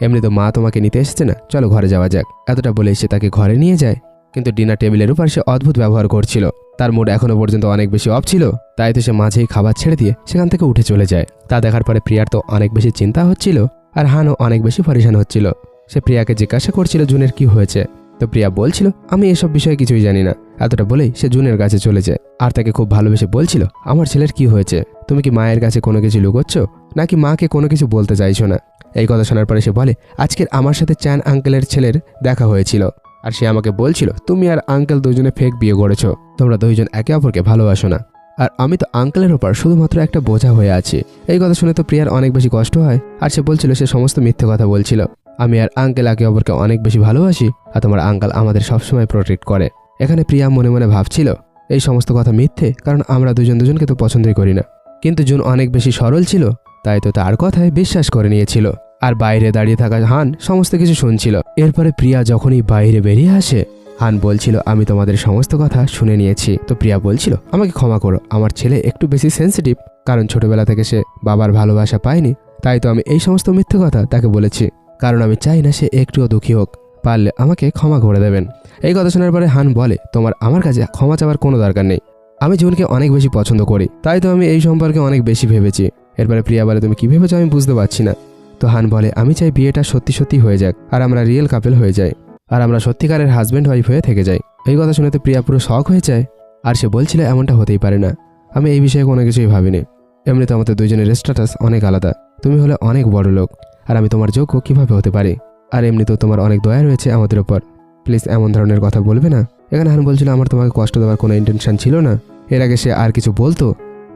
এমনি তো মা তোমাকে নিতে এসেছে না, চলো ঘরে যাওয়া যাক। এতটা বলে সে তাকে ঘরে নিয়ে যায়, কিন্তু ডিনার টেবিলের উপর সে অদ্ভুত ব্যবহার করছিল। তার মুড এখনো পর্যন্ত অনেক বেশি অফ ছিল, তাই তো সে মাঝেই খাবার ছেড়ে দিয়ে সেখান থেকে উঠে চলে যায়। তা দেখার পরে প্রিয়ার তো অনেক বেশি চিন্তা হচ্ছিল আর হানও অনেক বেশি পরেশান হচ্ছিল। সে প্রিয়াকে জিজ্ঞাসা করছিল জুনের কি হয়েছে। তো প্রিয়া বলছিল, আমি এসব বিষয়ে কিছুই জানি না। এতটা বলেই সে জুনের কাছে চলে যায় আর তাকে খুব ভালোবেসে বলছিল, আমার ছেলের কি হয়েছে? তুমি কি মায়ের কাছে কোনো কিছু লুকোচ্ছ নাকি মাকে কোনো কিছু বলতে চাইছো না? এই কথা শোনার পরে সে বলে, আজকের আমার সাথে চ্যান আঙ্কেলের ছেলের দেখা হয়েছিল আর সে আমাকে বলছিল তুমি আর আঙ্কেল দুজনে ফেক বিয়ে করেছো, তোমরা দুইজন একে অপরকে ভালোবাসো না। আর আমি তো আঙ্কেলের ওপর শুধুমাত্র একটা বোঝা হয়ে আছি। এই কথা শুনে তো প্রিয়ার অনেক বেশি কষ্ট হয়, আর সে বলছিল সে সমস্ত মিথ্যে কথা বলছিল। আমি আর আঙ্কেল একে অপরকে অনেক বেশি ভালোবাসি, আর তোমার আঙ্কেল আমাদের সবসময় প্রোটেক্ট করে। এখানে প্রিয়া মনে মনে ভাবছিল এই সমস্ত কথা মিথ্যে, কারণ আমরা দুজনকে তো পছন্দই করি না। কিন্তু জুন অনেক বেশি সরল ছিল, তাই তো তার কথায় বিশ্বাস করে নিয়েছিল। আর বাইরে দাঁড়িয়ে থাকা হান সমস্ত কিছু শুনছিল। এরপরে প্রিয়া যখনই বাইরে বেরিয়ে আসে, হান বলছিল আমি তোমাদের সমস্ত কথা শুনে নিয়েছি। তো প্রিয়া বলছিল আমাকে ক্ষমা করো, আমার ছেলে একটু বেশি সেন্সিটিভ, কারণ ছোটবেলা থেকে সে বাবার ভালোবাসা পায়নি, তাই তো আমি এই সমস্ত মিথ্যে কথা তাকে বলেছি, কারণ আমি চাই না সে একটুও দুঃখী হোক। পারলে আমাকে ক্ষমা করে দেবেন। এই কথা শোনার পরে হান বলে তোমার আমার কাছে ক্ষমা চাওয়ার কোনো দরকার নেই, আমি জুনকে অনেক বেশি পছন্দ করি, তাই তো আমি এই সম্পর্কে অনেক বেশি ভেবেছি। এরপরে প্রিয়া বলে তুমি কি ভেবেছো আমি বুঝতে পারছি না। তো হান বলে আমি চাই বিয়েটা সত্যি সত্যি হয়ে যাক, আর আমরা রিয়েল কাপেল হয়ে যাই, আর আমরা সত্যিকারের হাজব্যান্ড ওয়াইফ হয়ে থেকে যাই। এই কথা শুনে তো প্রিয়া পুরো শক হয়ে যায়, আর সে বলছিল এমনটা হতেই পারে না, আমি এই বিষয়ে কোনো কিছুই ভাবিনি। এমনি তো আমাদের দুইজনের স্ট্যাটাস অনেক আলাদা, তুমি হলে অনেক বড় লোক, আর আমি তোমার যোগ্য কিভাবে হতে পারি, আর এমনি তো তোমার অনেক দয়া রয়েছে আমাদের ওপর, প্লিজ এমন ধরনের কথা বলবে না। এখানে হান বলছিল আমার তোমাকে কষ্ট দেওয়ার কোনো ইন্টেনশন ছিল না। এর আগে সে আর কিছু বলতো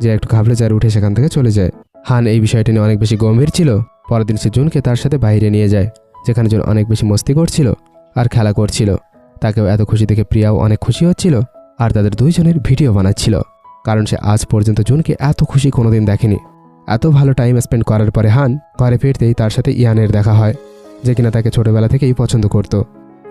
যে একটু ঘাবড়ে যায়, উঠে সেখান থেকে চলে যায়। হান এই বিষয়টি নিয়ে অনেক বেশি গম্ভীর ছিল। পরের দিন সে জুনকে তার সাথে বাইরে নিয়ে যায়, যেখানে জুন অনেক বেশি মস্তি করছিল আর খেলা করছিল। তাকেও এত খুশি দেখে প্রিয়াও অনেক খুশি হচ্ছিল, আর তাদের দুইজনের ভিডিও বানাচ্ছিল, কারণ সে আজ পর্যন্ত জুনকে এত খুশি কোনোদিন দেখেনি। এত ভালো টাইম স্পেন্ড করার পরে হান ঘরে ফিরতেই তার সাথে ইয়ানের দেখা হয়, যে কিনা তাকে ছোটবেলা থেকেই পছন্দ করত।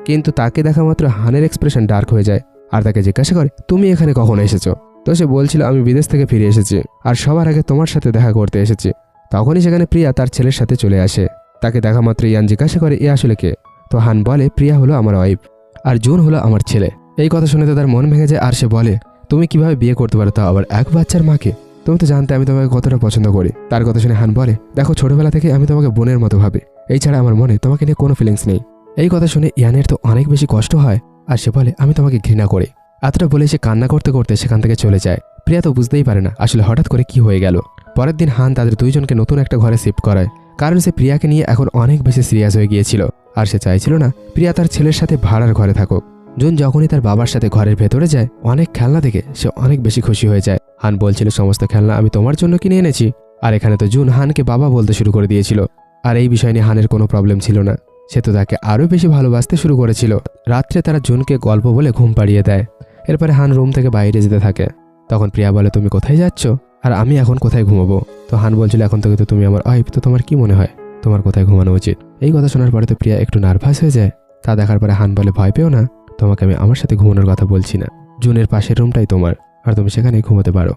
কিন্তু তাকে দেখা মাত্র হানের এক্সপ্রেশন ডার্ক হয়ে যায়, আর তাকে জিজ্ঞাসা করে তুমি এখানে কখন এসেছো। তো সে বলছিল আমি বিদেশ থেকে ফিরে এসেছি, আর সবার আগে তোমার সাথে দেখা করতে এসেছি। তখনই সেখানে প্রিয়া তার ছেলের সাথে চলে আসে। তাকে দেখা মাত্র ইয়ান জিজ্ঞাসা করে এ আসলে কে। তো হান বলে প্রিয়া হলো আমার ওয়াইফ, আর জুন হলো আমার ছেলে। এই কথা শুনে তো তার মন ভেঙে যায়, আর সে বলে তুমি কিভাবে বিয়ে করতে পারো, তাও আবার এক বাচ্চার মাকে। তুমি তো জানতে আমি তোমাকে কতটা পছন্দ করি। তার কথা শুনে হান বলে দেখো ছোটবেলা থেকে আমি তোমাকে বোনের মতো ভাবি, এই ছাড়া আমার মনে তোমাকে নিয়ে কোনো ফিলিংস নেই। এই কথা শুনে ইয়ানের তো অনেক বেশি কষ্ট হয়, আর সে বলে আমি তোমাকে ঘৃণা করি। এতটা বলে সে কান্না করতে করতে সেখান থেকে চলে যায়। প্রিয়া তো বুঝতেই পারে না আসলে হঠাৎ করে কি হয়ে গেল। পরের দিন হান তাদের দুইজনকে নতুন একটা ঘরে শিফট করায়, কারণ সে প্রিয়াকে নিয়ে এখন অনেক বেশি সিরিয়াস হয়ে গিয়েছিল, আর সে চাইছিল না প্রিয়া তার ছেলের সাথে ভাড়ার ঘরে থাকুক। জুন যখনই তার বাবার সাথে ঘরের ভেতরে যায়, অনেক খেলনা দেখে সে অনেক বেশি খুশি হয়ে যায়। হান বলছিল সমস্ত খেলনা আমি তোমার জন্য কিনে এনেছি, আর এখানে তো জুন হানকে বাবা বলতে শুরু করে দিয়েছিল। আর এই বিষয় নিয়ে হানের কোনো প্রবলেম ছিল না, সে তো তাকে আরও বেশি ভালোবাসতে শুরু করেছিল। রাত্রে তারা জুনকে গল্প বলে ঘুম পাড়িয়ে দেয়। এরপরে হান রুম থেকে বাইরে যেতে থাকে। তখন প্রিয়া বলে তুমি কোথায় যাচ্ছ, আর আমি এখন কোথায় ঘুমাবো। তো হান বলছিল এখন থেকে তো তুমি আমার ওয়াইফ, তো তোমার কি মনে হয় তোমার কোথায় ঘুমানো উচিত। এই কথা শোনার পরে তো প্রিয়া একটু নার্ভাস হয়ে যায়। তা দেখার পরে হান বলে ভয় পেও না, তোমাকে আমি আমার সাথে ঘুমানোর কথা বলছি না, জুনের পাশের রুমটাই তোমার, আর তুমি সেখানেই ঘুমাতে পারো,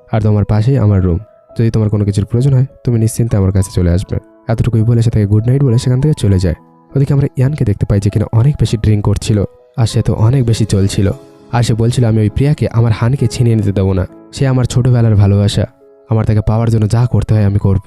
আর তোমার পাশেই আমার রুম। যদি তোমার কোনো কিছুর প্রয়োজন হয় তুমি নিশ্চিন্তে আমার কাছে চলে আসবে। এতটুকুই বলে সে তাকে গুড নাইট বলে সেখান থেকে চলে যায়। ওদিকে আমরা ইয়ানকে দেখতে পাই যে কিনা অনেক বেশি ড্রিঙ্ক করছিল, আর সে তো অনেক বেশি চলছিল। আর সে বলছিল আমি ওই প্রিয়াকে আমার হানকে ছিনিয়ে নিতে দেবো না, সে আমার ছোটবেলার ভালোবাসা, আমার তাকে পাওয়ার জন্য যা করতে হয় আমি করব।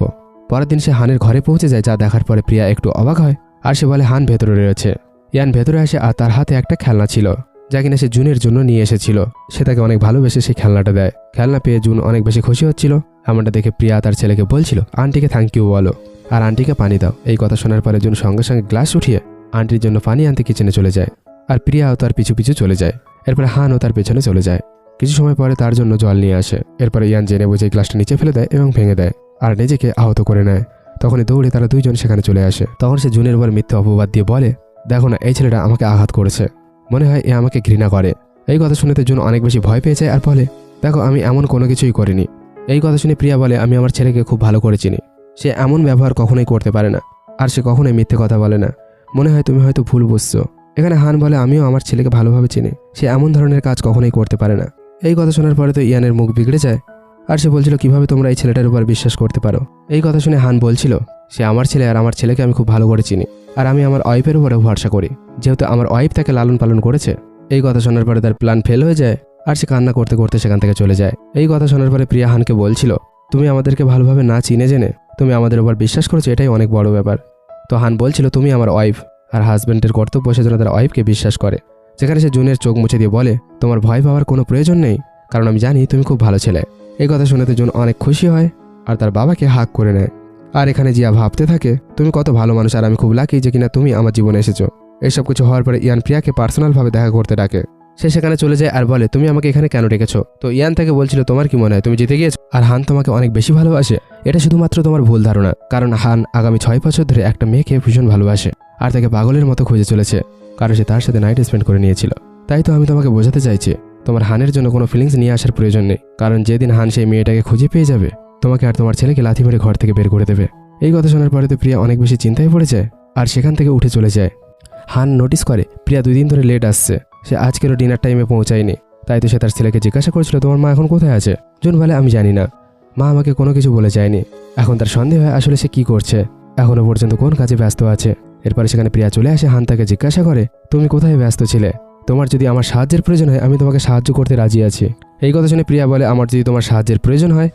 পরের দিন সে হানের ঘরে পৌঁছে যায়, যা দেখার পরে প্রিয়া একটু অবাক হয়, আর সে বলে হান ভেতরে রয়েছে। ইয়ান ভেতরে আসে, আর তার হাতে একটা খেলনা ছিল, যা কিনা সে জুনের জন্য নিয়ে এসেছিল। সে তাকে অনেক ভালোবেসে সেই খেলনাটা দেয়। খেলনা পেয়ে জুন অনেক বেশি খুশি হচ্ছিল। এমনটা দেখে প্রিয়া তার ছেলেকে বলছিল আন্টিকে থ্যাংক ইউ বলো, আর আন্টিকে পানি দাও। এই কথা শোনার পরে জুন সঙ্গে সঙ্গে গ্লাস উঠিয়ে আন্টির জন্য পানি আনতে কিচেনে চলে যায়, আর প্রিয়াও তার পিছু পিছু চলে যায়। এরপরে হানও তার পেছনে চলে যায়। কিছু সময় পরে তার জন্য জল নিয়ে আসে। এরপরে ইয়ান জেনে বুঝে গ্লাসটা নিচে ফেলে দেয় এবং ভেঙে দেয়, আর নিজেকে আহত করে নেয়। তখনই দৌড়ে তারা দুইজন সেখানে চলে আসে। তখন সে জুনের উপর মিথ্যে অপবাদ দিয়ে বলে দেখো না এই ছেলেটা আমাকে আঘাত করেছে, মনে হয় এ আমাকে ঘৃণা করে। এই কথা শুনে জুন অনেক বেশি ভয় পেয়ে যায়, আর বলে দেখো আমি এমন কোনো কিছুই করিনি। এই কথা শুনে প্রিয়া বলে আমি আমার ছেলেকে খুব ভালো করে চিনি, সে এমন ব্যবহার কখনোই করতে পারে না, আর সে কখনোই মিথ্যে কথা বলে না, মনে হয় তুমি হয়তো ভুল বুঝছো। এখানে হান বলে আমিও আমার ছেলেকে ভালোভাবে চিনি, সে এমন ধরনের কাজ কখনোই করতে পারে না। এই কথা শোনার পরে তো ইয়ানের মুখ বিগড়ে যায়, আর সে বলছিল কিভাবে তোমরা এই ছেলেটার উপর বিশ্বাস করতে পারো। এই কথা শুনে হান বলছিল সে আমার ছেলে, আর আমার ছেলেকে আমি খুব ভালো করে চিনি, আর আমি আমার ওয়াইফের উপরে ভরসা করি, যেহেতু আমার ওয়াইফ তাকে লালন পালন করেছে। এই কথা শোনার পরে তার প্ল্যান ফেল হয়ে যায়, আর সে কান্না করতে করতে সেখান থেকে চলে যায়। এই কথা শোনার পরে প্রিয়া হানকে বলছিল তুমি আমাদেরকে ভালোভাবে না চিনে জেনে তুমি আমাদের উপর বিশ্বাস করেছো, এটাই অনেক বড় ব্যাপার। তো হান বলছিল তুমি আমার ওয়াইফ, আর হাজব্যান্ডের কর্তব্য সেজন্য তার ওয়াইফকে বিশ্বাস করে। যেখানে সে জুনের চোখ মুছে দিয়ে বলে তোমার ভয় পাওয়ার কোনো প্রয়োজন নেই, কারণ আমি জানি তুমি খুব ভালো ছেলে। এই কথা শুনে জুন অনেক খুশি হয়, আর তার বাবাকে হাক করে নেয়। আর এখানে জিয়া ভাবতে থাকে তুমি কত ভালো মানুষ, আর আমি খুব লাকি যে কিনা তুমি আমার জীবনে এসেছো। এইসব কিছু হওয়ার পরে ইয়ান প্রিয়াকে পার্সোনালভাবে দেখা করতে ডাকে। সে সেখানে চলে যায় আর বলে তুমি আমাকে এখানে কেন রেখেছো। তো ইয়ান তাকে বলছিল তোমার কি মনে হয় তুমি জিতে গিয়েছো আর হান তোমাকে অনেক বেশি ভালোবাসে। এটা শুধুমাত্র তোমার ভুল ধারণা, কারণ হান আগামী 6 বছর ধরে একটা মেয়েকে ভীষণ ভালোবাসে আর তাকে পাগলের মতো খুঁজে চলেছে, কারণ সে তার সাথে নাইট স্পেন্ড করে নিয়েছিল। তাই তো আমি তোমাকে বোঝাতে চাইছি তোমার হানের জন্য কোনো ফিলিংস নিয়ে আসার প্রয়োজন নেই, কারণ যেদিন হান সেই মেয়েটাকে খুঁজে পেয়ে যাবে তোমাকে আর তোমার ছেলেকে লাথি মেরে ঘর থেকে বের করে দেবে। এই কথা শোনার পরে তো প্রিয়া অনেক বেশি চিন্তায় পড়ে যায় আর সেখান থেকে উঠে চলে যায়। হান নোটিস করে প্রিয়া 2 দিন ধরে লেট আসছে, সে আজকেরও ডিনার টাইমে পৌঁছায়নি। তাই তো সে তার ছেলেকে জিজ্ঞাসা করছিল তোমার মা এখন কোথায় আছে। জুন বলে আমি জানি না, মা আমাকে কোনো কিছু বলে যায়নি। এখন তার সন্দেহ হয় আসলে সে কি করছে, এখনো পর্যন্ত কোন কাজে ব্যস্ত আছে। এরপরে সেখানে প্রিয়া চলে আসে, হান তাকে জিজ্ঞাসা করে তুমি কোথায় ব্যস্ত ছিলে, তোমার যদি আমার সাহায্যের প্রয়োজন হয় আমি তোমাকে সাহায্য করতে রাজি আছি। এই কথা শুনে প্রিয়া বলে আমার যদি তোমার সাহায্যের প্রয়োজন হয়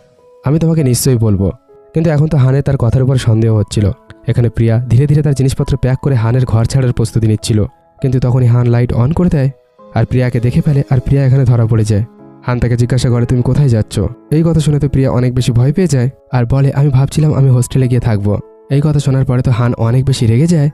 আমি তোমাকে নিশ্চয়ই বলবো। কিন্তু এখন তো হানের তার কথার উপর সন্দেহ হচ্ছিল। এখানে প্রিয়া ধীরে ধীরে তার জিনিসপত্র প্যাক করে হানের ঘর ছাড়ার প্রস্তুতি নিচ্ছিল, কিন্তু তখনই হান লাইট অন করে দেয় আর প্রিয়াকে দেখে ফেলে আর প্রিয়া এখানে ধরা পড়ে যায়। হান তাকে জিজ্ঞাসা করে তুমি কোথায় যাচ্ছ। এই কথা শুনে তো প্রিয়া অনেক বেশি ভয় পেয়ে যায় আর বলে আমি ভাবছিলাম আমি হোস্টেলে গিয়ে থাকবো। এই কথা শোনার পরে তো হান অনেক বেশি রেগে যায়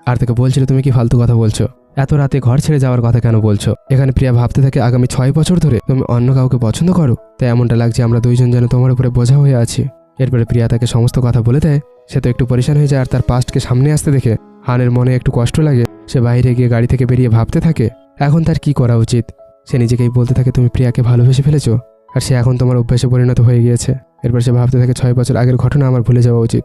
আর তাকে বলছিল তুমি কি ফালতু কথা বলছো, এত রাতে ঘর ছেড়ে যাওয়ার কথা কেন বলছো। এখানে প্রিয়া ভাবতে থাকে আগামী 6 বছর ধরে তুমি অন্য কাউকে পছন্দ করো, তাই এমনটা লাগছে আমরা দুইজন যেন তোমার উপরে বোঝা হয়ে আছি। এরপরে প্রিয়া তাকে সমস্ত কথা বলে দেয়। সে তো একটু পরেশান হয়ে যায় আর তার পাস্টকে সামনে আসতে দেখে হানের মনে একটু কষ্ট লাগে। সে বাইরে গিয়ে গাড়ি থেকে বেরিয়ে ভাবতে থাকে এখন তার কি করা উচিত। সে নিজেকেই বলতে থাকে তুমি প্রিয়াকে ভালোবেসে ফেলেছো আর সে এখন তোমার অভ্যাসে পরিণত হয়ে গিয়েছে। এরপর সে ভাবতে থাকে 6 বছর আগের ঘটনা আমার ভুলে যাওয়া উচিত।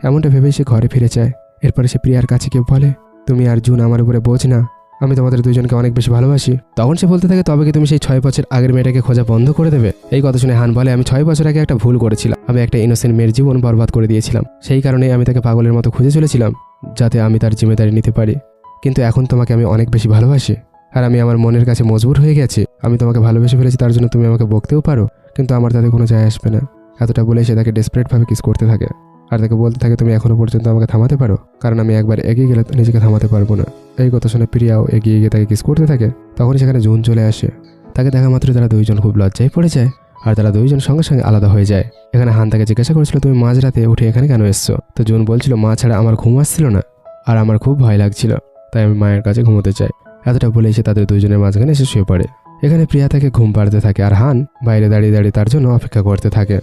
এমনটা ভেবেই সে ঘরে ফিরে যায়। এরপরে সে প্রিয়ার কাছে গিয়ে বলে তুমি আর জুন আমার উপরে বোঝ না, আমি তোমাদের দুজনকে অনেক বেশি ভালোবাসি। তখন সে বলতে থাকে তবে কি তুমি সেই 6 বছর আগের মেয়েটাকে খোঁজা বন্ধ করে দেবে। এই কথা শুনে হান বলে আমি 6 বছর আগে একটা ভুল করেছিলাম, আমি একটা ইনোসেন্ট মেয়ের জীবন বরবাদ করে দিয়েছিলাম, সেই কারণেই আমি তাকে পাগলের মতো খুঁজে চলেছিলাম যাতে আমি তার জিম্মেদারি নিতে পারি। কিন্তু এখন তোমাকে আমি অনেক বেশি ভালোবাসি আর আমি আমার মনের কাছে মজবুর হয়ে গেছি। আমি তোমাকে ভালোবেসে ফেলেছি, তার জন্য তুমি আমাকে বকতেও পারো, কিন্তু আমার তাতে কোনো যায় আসবে না। এতটা বলে সে তাকে ডেসপারেটভাবে কিস করতে থাকে আর তাকে বলতে থাকে তুমি এখনো পর্যন্ত আমাকে থামাতে পারো, কারণ আমি একবার এগিয়ে গেলে নিজেকে থামাতে পারবো না। এই কথা শুনে প্রিয়াও এগিয়ে গিয়ে তাকে কিস করতে থাকে। তখনই সেখানে জুন চলে আসে। তাকে দেখা মাত্র তারা দুইজন খুব লজ্জায় পড়ে যায় আর তারা দুইজন সঙ্গে সঙ্গে আলাদা হয়ে যায়। এখানে হান তাকে জিজ্ঞাসা করেছিল তুমি মাঝরাতে উঠে এখানে কেন এসছো। তো জুন বলছিল মা ছাড়া আমার ঘুম আসছিল না আর আমার খুব ভয় লাগছিল, তাই আমি মায়ের কাছে ঘুমোতে চাই। এতটা বলে এসে তাদের দুইজনের মাঝখানে এসে শুয়ে পড়ে। এখানে প্রিয়া তাকে ঘুম পাড়তে থাকে আর হান বাইরে দাঁড়িয়ে দাঁড়িয়ে তার জন্য অপেক্ষা করতে থাকে।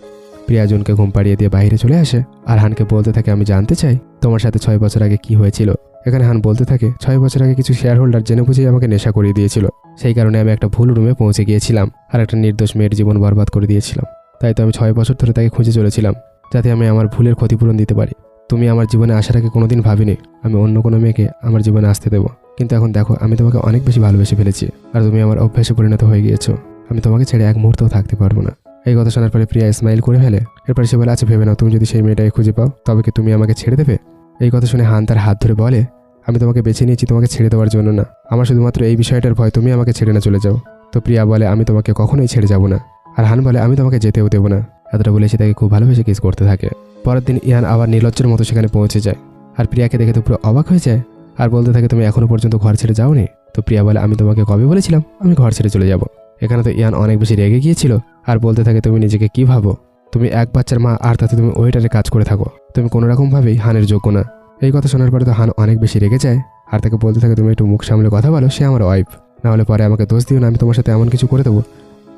প্রিয়া জুনকে ঘুম পাড়িয়ে দিয়ে বাইরে চলে আসে আর হানকে বলতে থাকে আমি জানতে চাই তোমার সাথে 6 বছর আগে কি হয়েছিল। এখানে হান বলতে থাকে 6 বছর আগে কিছু শেয়ার হোল্ডার জেনে বুঝেই আমাকে নেশা করিয়ে দিয়েছিল, সেই কারণে আমি একটা ভুল রুমে পৌঁছে গিয়েছিলাম আর একটা নির্দোষ মেয়ের জীবন বরবাদ করে দিয়েছিলাম। তাই তো আমি 6 বছর ধরে তাকে খুঁজে চলেছিলাম যাতে আমি আমার ভুলের ক্ষতিপূরণ দিতে পারি। তুমি আমার জীবনে আসার আগে কোনোদিন ভাবিনি আমি অন্য কোনো মেয়েকে আমার জীবনে আসতে দেবো, কিন্তু এখন দেখো আমি তোমাকে অনেক বেশি ভালোবেসে ফেলেছি আর তুমি আমার অভ্যাসে পরিণত হয়ে গিয়েছো। আমি তোমাকে ছেড়ে এক মুহূর্তেও থাকতে পারবো না। এই কথা শোনার পরে প্রিয়া স্মাইল করে ফেলে। এরপরে সে বলে আচ্ছা ভেবে নাও, তুমি যদি সেই মেয়েটাকে খুঁজে পাও তবে কি তুমি আমাকে ছেড়ে দেবে। এই কথা শুনে হান তার হাত ধরে বলে আমি তোমাকে বেছে নিয়েছি তোমাকে ছেড়ে দেওয়ার জন্য না, আমার শুধুমাত্র এই বিষয়টার ভয় তুমি আমাকে ছেড়ে না চলে যাও। তো প্রিয়া বলে আমি তোমাকে কখনোই ছেড়ে যাব না, আর হান বলে আমি তোমাকে যেতেও দেবো না। এতটা বলে সে তাকে খুব ভালোবেসে কিস করতে থাকে। পরের দিন ইয়ান আবার নির্লজ্জের মতো সেখানে পৌঁছে যায় আর প্রিয়াকে দেখে তো পুরো অবাক হয়ে যায় আর বলতে থাকে তুমি এখনো পর্যন্ত ঘর ছেড়ে যাওনি। তো প্রিয়া বলে আমি তোমাকে কবে বলেছিলাম আমি ঘর ছেড়ে চলে যাব। এখানে তো ইয়ান অনেক বেশি রেগে গিয়েছিল আর বলতে থাকে তুমি নিজেকে কি ভাবো, তুমি এক বাচ্চার মা আর তাতে তুমি ওয়েটারে কাজ করে থাকো, তুমি কোনো রকমভাবেই হানের যোগ্য না। এই কথা শোনার পরে তো হান অনেক বেশি রেগে যায় আর তাকে বলতে থাকে তুমি একটু মুখ সামলে কথা বলো, সে আমার ওয়াইফ, না হলে পরে আমাকে দোষ দিও না, আমি তোমার সাথে এমন কিছু করে দেবো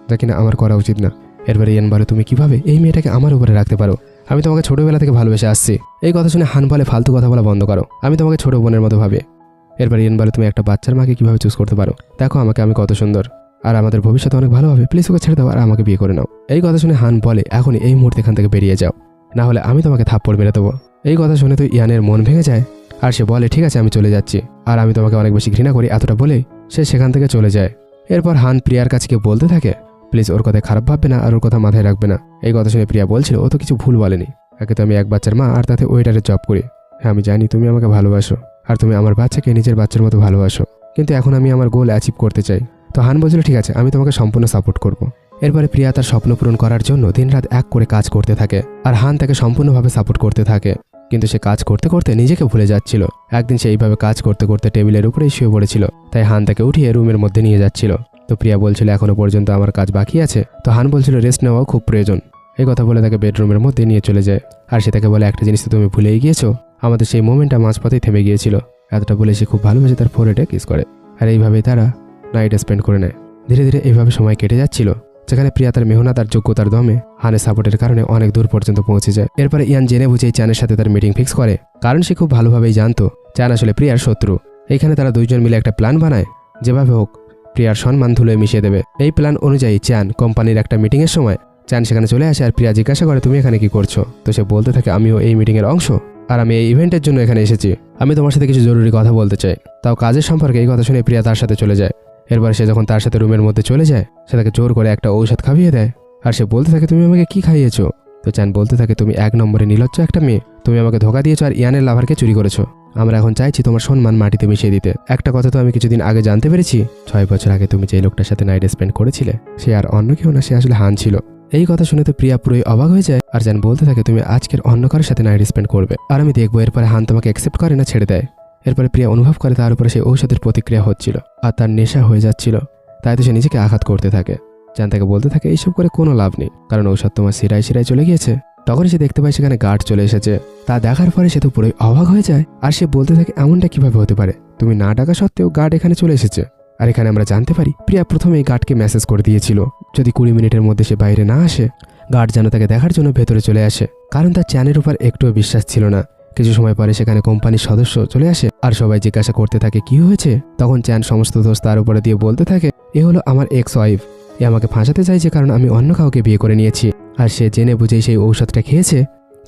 যা কিনা আমার করা উচিত না। এরপরে ইয়ান বলে তুমি কিভাবে এই মেয়েটাকে আমার উপরে রাখতে পারো, আমি তোমাকে ছোটবেলা থেকে ভালোবেসে আসছি। এই কথা শুনে হান বলে ফালতু কথা বলা বন্ধ করো, আমি তোমাকে ছোট বোনের মতো ভাবি। এরপর ইয়ান বলে তুমি একটা বাচ্চার মাকে কিভাবে চুজ করতে পারো, দেখো আমাকে আমি কত সুন্দর আর আমাদের ভবিষ্যৎ অনেক ভালো হবে, প্লিজ ওকে ছেড়ে দাও আর আমাকে বিয়ে করে নাও। এই কথা শুনে হান বলে এখনই এই মুহূর্তে এখান থেকে বেরিয়ে যাও, না হলে আমি তোমাকে থাপ্পড় মেরে দেবো। এই কথা শুনে তো ইয়ানের মন ভেঙে যায় আর সে বলে ঠিক আছে আমি চলে যাচ্ছি আর আমি তোমাকে অনেক বেশি ঘৃণা করি, এতটা বলেই সে সেখান থেকে চলে যায়। এরপর হান প্রিয়ার কাছে গিয়ে বলতে থাকে প্লিজ ওর কথায় খারাপ ভাববে না আর ওর কথা মাথায় রাখবে না। এই কথা শুনে প্রিয়া বলছিল ও তো কিছু ভুল বলেনি, একে তো আমি এক বাচ্চার মা আর তাতে ওয়েটারের জব করি। হ্যাঁ আমি জানি তুমি আমাকে ভালোবাসো আর তুমি আমার বাচ্চাকে নিজের বাচ্চার মতো ভালোবাসো, কিন্তু এখন আমি আমার গোল অ্যাচিভ করতে চাই। তো হান বলছিল ঠিক আছে আমি তোমাকে সম্পূর্ণ সাপোর্ট করব। এরপরে প্রিয়া তার স্বপ্ন পূরণ করার জন্য দিনরাত এক করে কাজ করতে থাকে আর হান তাকে সম্পূর্ণভাবে সাপোর্ট করতে থাকে, কিন্তু সে কাজ করতে করতে নিজেকে ভুলে যাচ্ছিল। একদিন সে এইভাবে কাজ করতে করতে টেবিলের উপরেই শুয়ে পড়েছিল, তাই হান তাকে উঠিয়ে রুমের মধ্যে নিয়ে যাচ্ছিল। তো প্রিয়া বলছিল এখনো পর্যন্ত আমার কাজ বাকি আছে, তো হান বলছিল রেস্ট নেওয়াও খুব প্রয়োজন। এই কথা বলে তাকে বেডরুমের মধ্যে নিয়ে চলে যায় আর সে তাকে বলে একটা জিনিস তো তুমি ভুলেই গিয়েছো, আমাদের সেই মোমেন্টটা মাঝপথেই থেমে গিয়েছিল। এতটা বলে সে খুব ভালোবেসে তার ফোরহেডে কিস করে আর এইভাবেই তারা নাইট স্পেন্ড করে নেয়। ধীরে ধীরে এইভাবে সময় কেটে যাচ্ছিল, যেখানে প্রিয়া তার মেহনত আর যোগ্যতার দমে হানের সাপোর্টের কারণে অনেক দূর পর্যন্ত পৌঁছে যায়। এরপরে ইয়ান জেনে বুঝেই চ্যানের সাথে তার মিটিং ফিক্স করে, কারণ সে খুব ভালোভাবেই জানতো চ্যান আসলে প্রিয়ার শত্রু। এইখানে তারা দুইজন মিলে একটা প্ল্যান বানায়, যেভাবে হোক প্রিয়ার সম্মান ধুলোয় মিশিয়ে দেবে। এই প্ল্যান অনুযায়ী চ্যান কোম্পানির একটা মিটিংয়ের সময় চ্যান সেখানে চলে আসে আর প্রিয়া জিজ্ঞাসা করে, তুমি এখানে কি করছো? তো সে বলতে থাকে, আমিও এই মিটিংয়ের অংশ, আর আমি এই ইভেন্টের জন্য এখানে এসেছি। আমি তোমার সাথে কিছু জরুরি কথা বলতে চাই। তাও কাজের সম্পর্কে। এই কথা শুনে প্রিয়া তার সাথে চলে যায়। এরপর সে যখন তার সাথে রুমের মধ্যে চলে যায়, সে তাকে জোর করে একটা ঔষধ খাইয়ে দেয় আর সে বলতে থাকে, তুমি আমাকে কি খাইয়েছো? তো চ্যান বলতে থাকে, তুমি 1 নম্বরে নির্লজ্জ একটা মেয়ে, তুমি আমাকে ধোকা দিয়েছো আর ইয়ানের লাভারকে চুরি করেছো। আমরা এখন চাইছি তোমার সম্মান মাটিতে মিশিয়ে দিতে। একটা কথা তো আমি কিছুদিন আগে জানতে পেরেছি, 6 বছর আগে তুমি যে লোকটার সাথে নাইট স্পেন্ড করেছিলে সে আর অন্য কেউ না, সে আসলে হান ছিল। এই কথা শুনে তো প্রিয়া পুরোই অবাক হয়ে যায় আর চ্যান বলতে থাকে, তুমি আজকের অন্য কারোর সাথে নাইট স্পেন্ড করবে আর আমি দেখবো এরপরে হান তোমাকে অ্যাকসেপ্ট করে না ছেড়ে দেয়। এরপরে প্রিয়া অনুভব করে তার উপরে সেই ঔষধের প্রতিক্রিয়া হচ্ছিল আর তার নেশা হয়ে যাচ্ছিল, তাই তো সে নিজেকে আঘাত করতে থাকে। চ্যান তাকে বলতে থাকে, এইসব করে কোনো লাভ নেই, কারণ ঔষধ তোমার শিরায় শিরায় চলে গিয়েছে। তখনই সে দেখতে পায় সেখানে গার্ড চলে এসেছে। তা দেখার পরে সে তো পুরোই অবাক হয়ে যায় আর সে বলতে থাকে, এমনটা কিভাবে হতে পারে? তুমি না ডাকা সত্ত্বেও গার্ড এখানে চলে এসেছে। আর এখানে আমরা জানতে পারি প্রিয়া প্রথমে এই গার্ডকে মেসেজ করে দিয়েছিল, যদি 20 মিনিটের মধ্যে সে বাইরে না আসে গার্ড যেন তাকে দেখার জন্য ভেতরে চলে আসে, কারণ তার চ্যানের উপর একটুও বিশ্বাস ছিল না। কিছু সময় পরে সেখানে কোম্পানির সদস্য চলে আসে আর সবাই জিজ্ঞাসা করতে থাকে কি হয়েছে। তখন চ্যান সমস্ত দোষ তার উপরে দিয়ে বলতে থাকে, এ হলো আমার এক্স ওয়াইফ, এ আমাকে ফাঁসাতে চাইছে কারণ আমি অন্য কাউকে বিয়ে করে নিয়েছি আর সে জেনে বুঝেই সেই ঔষধটা খেয়েছে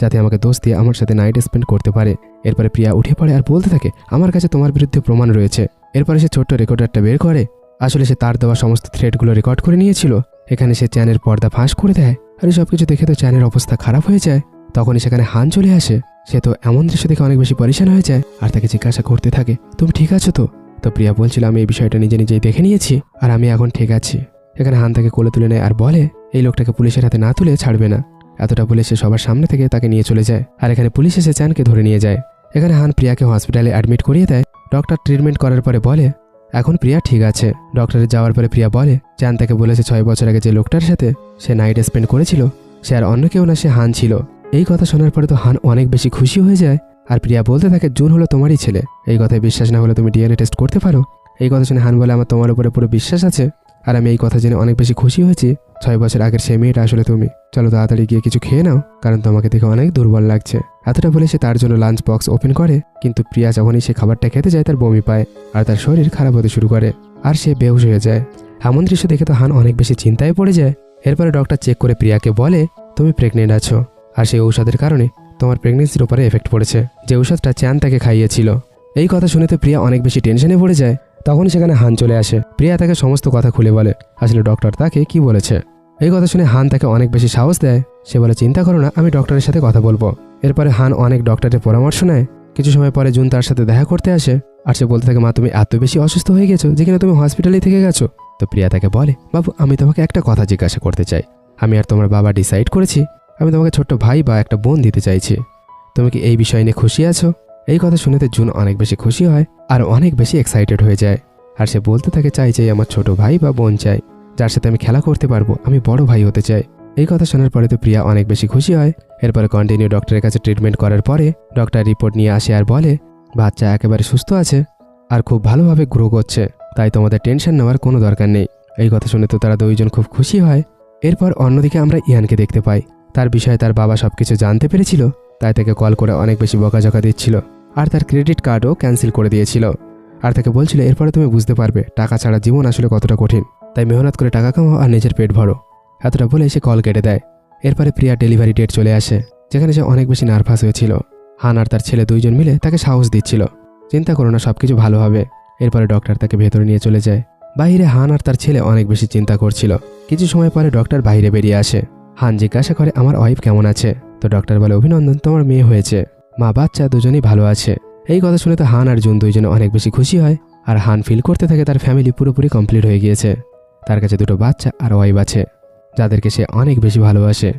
যাতে আমাকে দোষ দিয়ে আমার সাথে নাইট স্পেন্ড করতে পারে। এরপরে প্রিয়া উঠে পড়ে আর বলতে থাকে, আমার কাছে তোমার বিরুদ্ধে প্রমাণ রয়েছে। এরপরে সে ছোট্ট রেকর্ডারটা বের করে, আসলে সে তার দেওয়া সমস্ত থ্রেডগুলো রেকর্ড করে নিয়েছিল। এখানে সে চ্যানের পর্দা ফাঁস করে দেয় আর এই সবকিছু দেখে তো চ্যানের অবস্থা খারাপ হয়ে যায়। তখনই সেখানে হান চলে আসে। সে তো এমন দৃশ্য দেখে অনেক বেশি পরিশান হয়ে যায় আর তাকে জিজ্ঞাসা করতে থাকে, তুমি ঠিক আছো তো? তো প্রিয়া বলছিল, আমি এই বিষয়টা নিজে নিজেই দেখে নিয়েছি আর আমি এখন ঠিক আছি। এখানে হান তাকে কোলে তুলে নেয় আর বলে, এই লোকটাকে পুলিশের হাতে না তুলে ছাড়বে না। এতটা বলে সে সবার সামনে থেকে তাকে নিয়ে চলে যায় আর এখানে পুলিশ এসে চ্যানকে ধরে নিয়ে যায়। এখানে হান প্রিয়াকে হসপিটালে অ্যাডমিট করিয়ে দেয়। ডক্টর ট্রিটমেন্ট করার পরে বলে, এখন প্রিয়া ঠিক আছে। ডক্টরের যাওয়ার পরে প্রিয়া বলে, চ্যান তাকে বলেছে 6 বছর আগে যে লোকটার সাথে সে নাইট স্পেন্ড করেছিল সে আর অন্য কেউ না, সে হান ছিল। এই কথা শোনার পরে তো হান অনেক বেশি খুশি হয়ে যায় আর প্রিয়া বলতে থাকে, জুন হলো তোমারই ছেলে, এই কথায় বিশ্বাস না হলে তুমি ডিএনএ টেস্ট করতে পারো। এই কথা শুনে হান বলে, আমার তোমার উপরে পুরো বিশ্বাস আছে আর আমি এই কথা জেনে অনেক বেশি খুশি হয়েছি। 6 বছর আগের সেই মেয়েটা আসলে তুমি। চলো তাড়াতাড়ি গিয়ে কিছু খেয়ে নাও, কারণ তোমাকে দেখে অনেক দুর্বল লাগছে। এতটা বলে সে তার জন্য লাঞ্চ বক্স ওপেন করে, কিন্তু প্রিয়া যখনই সে খাবারটা খেতে যায় তার বমি পায় আর তার শরীর খারাপ হতে শুরু করে আর সে বেহুশ হয়ে যায়। এমন দৃশ্য দেখে তো হান অনেক বেশি চিন্তায় পড়ে যায়। এরপরে ডক্টর চেক করে প্রিয়াকে বলে, তুমি প্রেগনেন্ট আছো আর সেই ঔষধের কারণে তোমার প্রেগনেন্সির উপরে এফেক্ট পড়েছে, যে ঔষধটা চ্যান তাকে খাইয়েছিল। এই কথা শুনে তো প্রিয়া অনেক বেশি টেনশনে পড়ে যায়। তখন সেখানে হান চলে আসে। প্রিয়া তাকে সমস্ত কথা খুলে বলে আসলে ডক্টর তাকে কি বলেছে। এই কথা শুনে হান তাকে অনেক বেশি সাহস দেয়। সে বলে, চিন্তা করো না, আমি ডক্টরের সাথে কথা বলবো। এরপরে হান অনেক ডক্টরের পরামর্শ নেয়। কিছু সময় পরে জুন তার সাথে দেখা করতে আসে আর সে বলতে থাকে, মা তুমি এত বেশি অসুস্থ হয়ে গেছো যে কিনা তুমি হসপিটালে থেকে গেছো। তো প্রিয়া তাকে বলে, বাবু আমি তোমাকে একটা কথা জিজ্ঞাসা করতে চাই। আমি আর তোমার বাবা ডিসাইড করেছি আমি তোমাকে ছোট্ট ভাই বা একটা বোন দিতে চাইছি। তুমি কি এই বিষয় নিয়ে খুশি আছো? এই কথা শুনেতে জুন অনেক বেশি খুশি হয় আর অনেক বেশি এক্সাইটেড হয়ে যায় আর সে বলতে থাকে, চাই আমার ছোট ভাই বা বোন চাই, যার সাথে আমি খেলা করতে পারবো, আমি বড় ভাই হতে চাই। এই কথা শোনার পরে তো প্রিয়া অনেক বেশি খুশি হয়। এরপরে কন্টিনিউ ডক্টরের কাছে ট্রিটমেন্ট করার পরে ডক্টর রিপোর্ট নিয়ে আসে আর বলে, বাচ্চা একেবারে সুস্থ আছে আর খুব ভালোভাবে গ্রো করছে, তাই তোমাদের টেনশন নেওয়ার কোনো দরকার নেই। এই কথা শুনে তো তারা দুইজন খুব খুশি হয়। এরপর অন্যদিকে আমরা ইয়ানকে দেখতে পাই। তার বিষয়ে তার বাবা সবকিছু জানতে পেরেছিল, তাই তাকে কল করে অনেক বেশি বকাঝকা দিচ্ছিল আর তার ক্রেডিট কার্ডও ক্যান্সেল করে দিয়েছিল আর তাকে বলছিল, এরপরে তুমি বুঝতে পারবে টাকা ছাড়া জীবন আসলে কতটা কঠিন, তাই মেহনত করে টাকা কামাও আর নিজের পেট ভরো। এতটা বলে সে কল কেটে দেয়। এরপরে প্রিয়া ডেলিভারি ডেট চলে আসে, যেখানে সে অনেক বেশি নার্ভাস হয়েছিল। হান আর তার ছেলে দুইজন মিলে তাকে সাহস দিচ্ছিল, চিন্তা করো না, সবকিছু ভালো হবে। এরপরে ডক্টর তাকে ভেতরে নিয়ে চলে যায়। বাইরে হান আর তার ছেলে অনেক বেশি চিন্তা করছিল। কিছু সময় পরে ডক্টর বাইরে বেরিয়ে আসে। হান জিজ্ঞাসা করে, আমার ওয়াইফ কেমন আছে? তো ডক্টর বলে, অভিনন্দন, তোমার মেয়ে হয়েছে, মা বাচ্চা দুজনেই ভালো আছে। এই কথা শুনে তো হান আর জুন দুইজনে অনেক বেশি খুশি হয় আর হান ফিল করতে থাকে তার ফ্যামিলি পুরোপুরি কমপ্লিট হয়ে গিয়েছে। তার কাছে 2টো বাচ্চা আর ওয়াইফ আছে, যাদেরকে সে অনেক বেশি ভালোবাসে।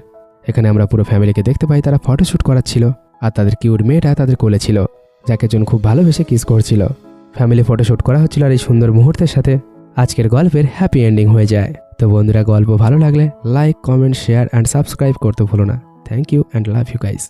এখানে আমরা পুরো ফ্যামিলিকে দেখতে পাই, তারা ফটোশ্যুট করাচ্ছিল আর তাদের কিউট মেয়েটা তাদের কোলে ছিল, যাকে জুন খুব ভালোবেসে কিস করছিল। ফ্যামিলি ফটোশ্যুট করা হচ্ছিল আর এই সুন্দর মুহূর্তের সাথে আজকের গল্পের হ্যাপি এন্ডিং হয়ে যায়। তো বন্ধুরা, গল্প ভালো লাগলে like, comment, share and subscribe করতে ভুলো না। Thank you and love you guys.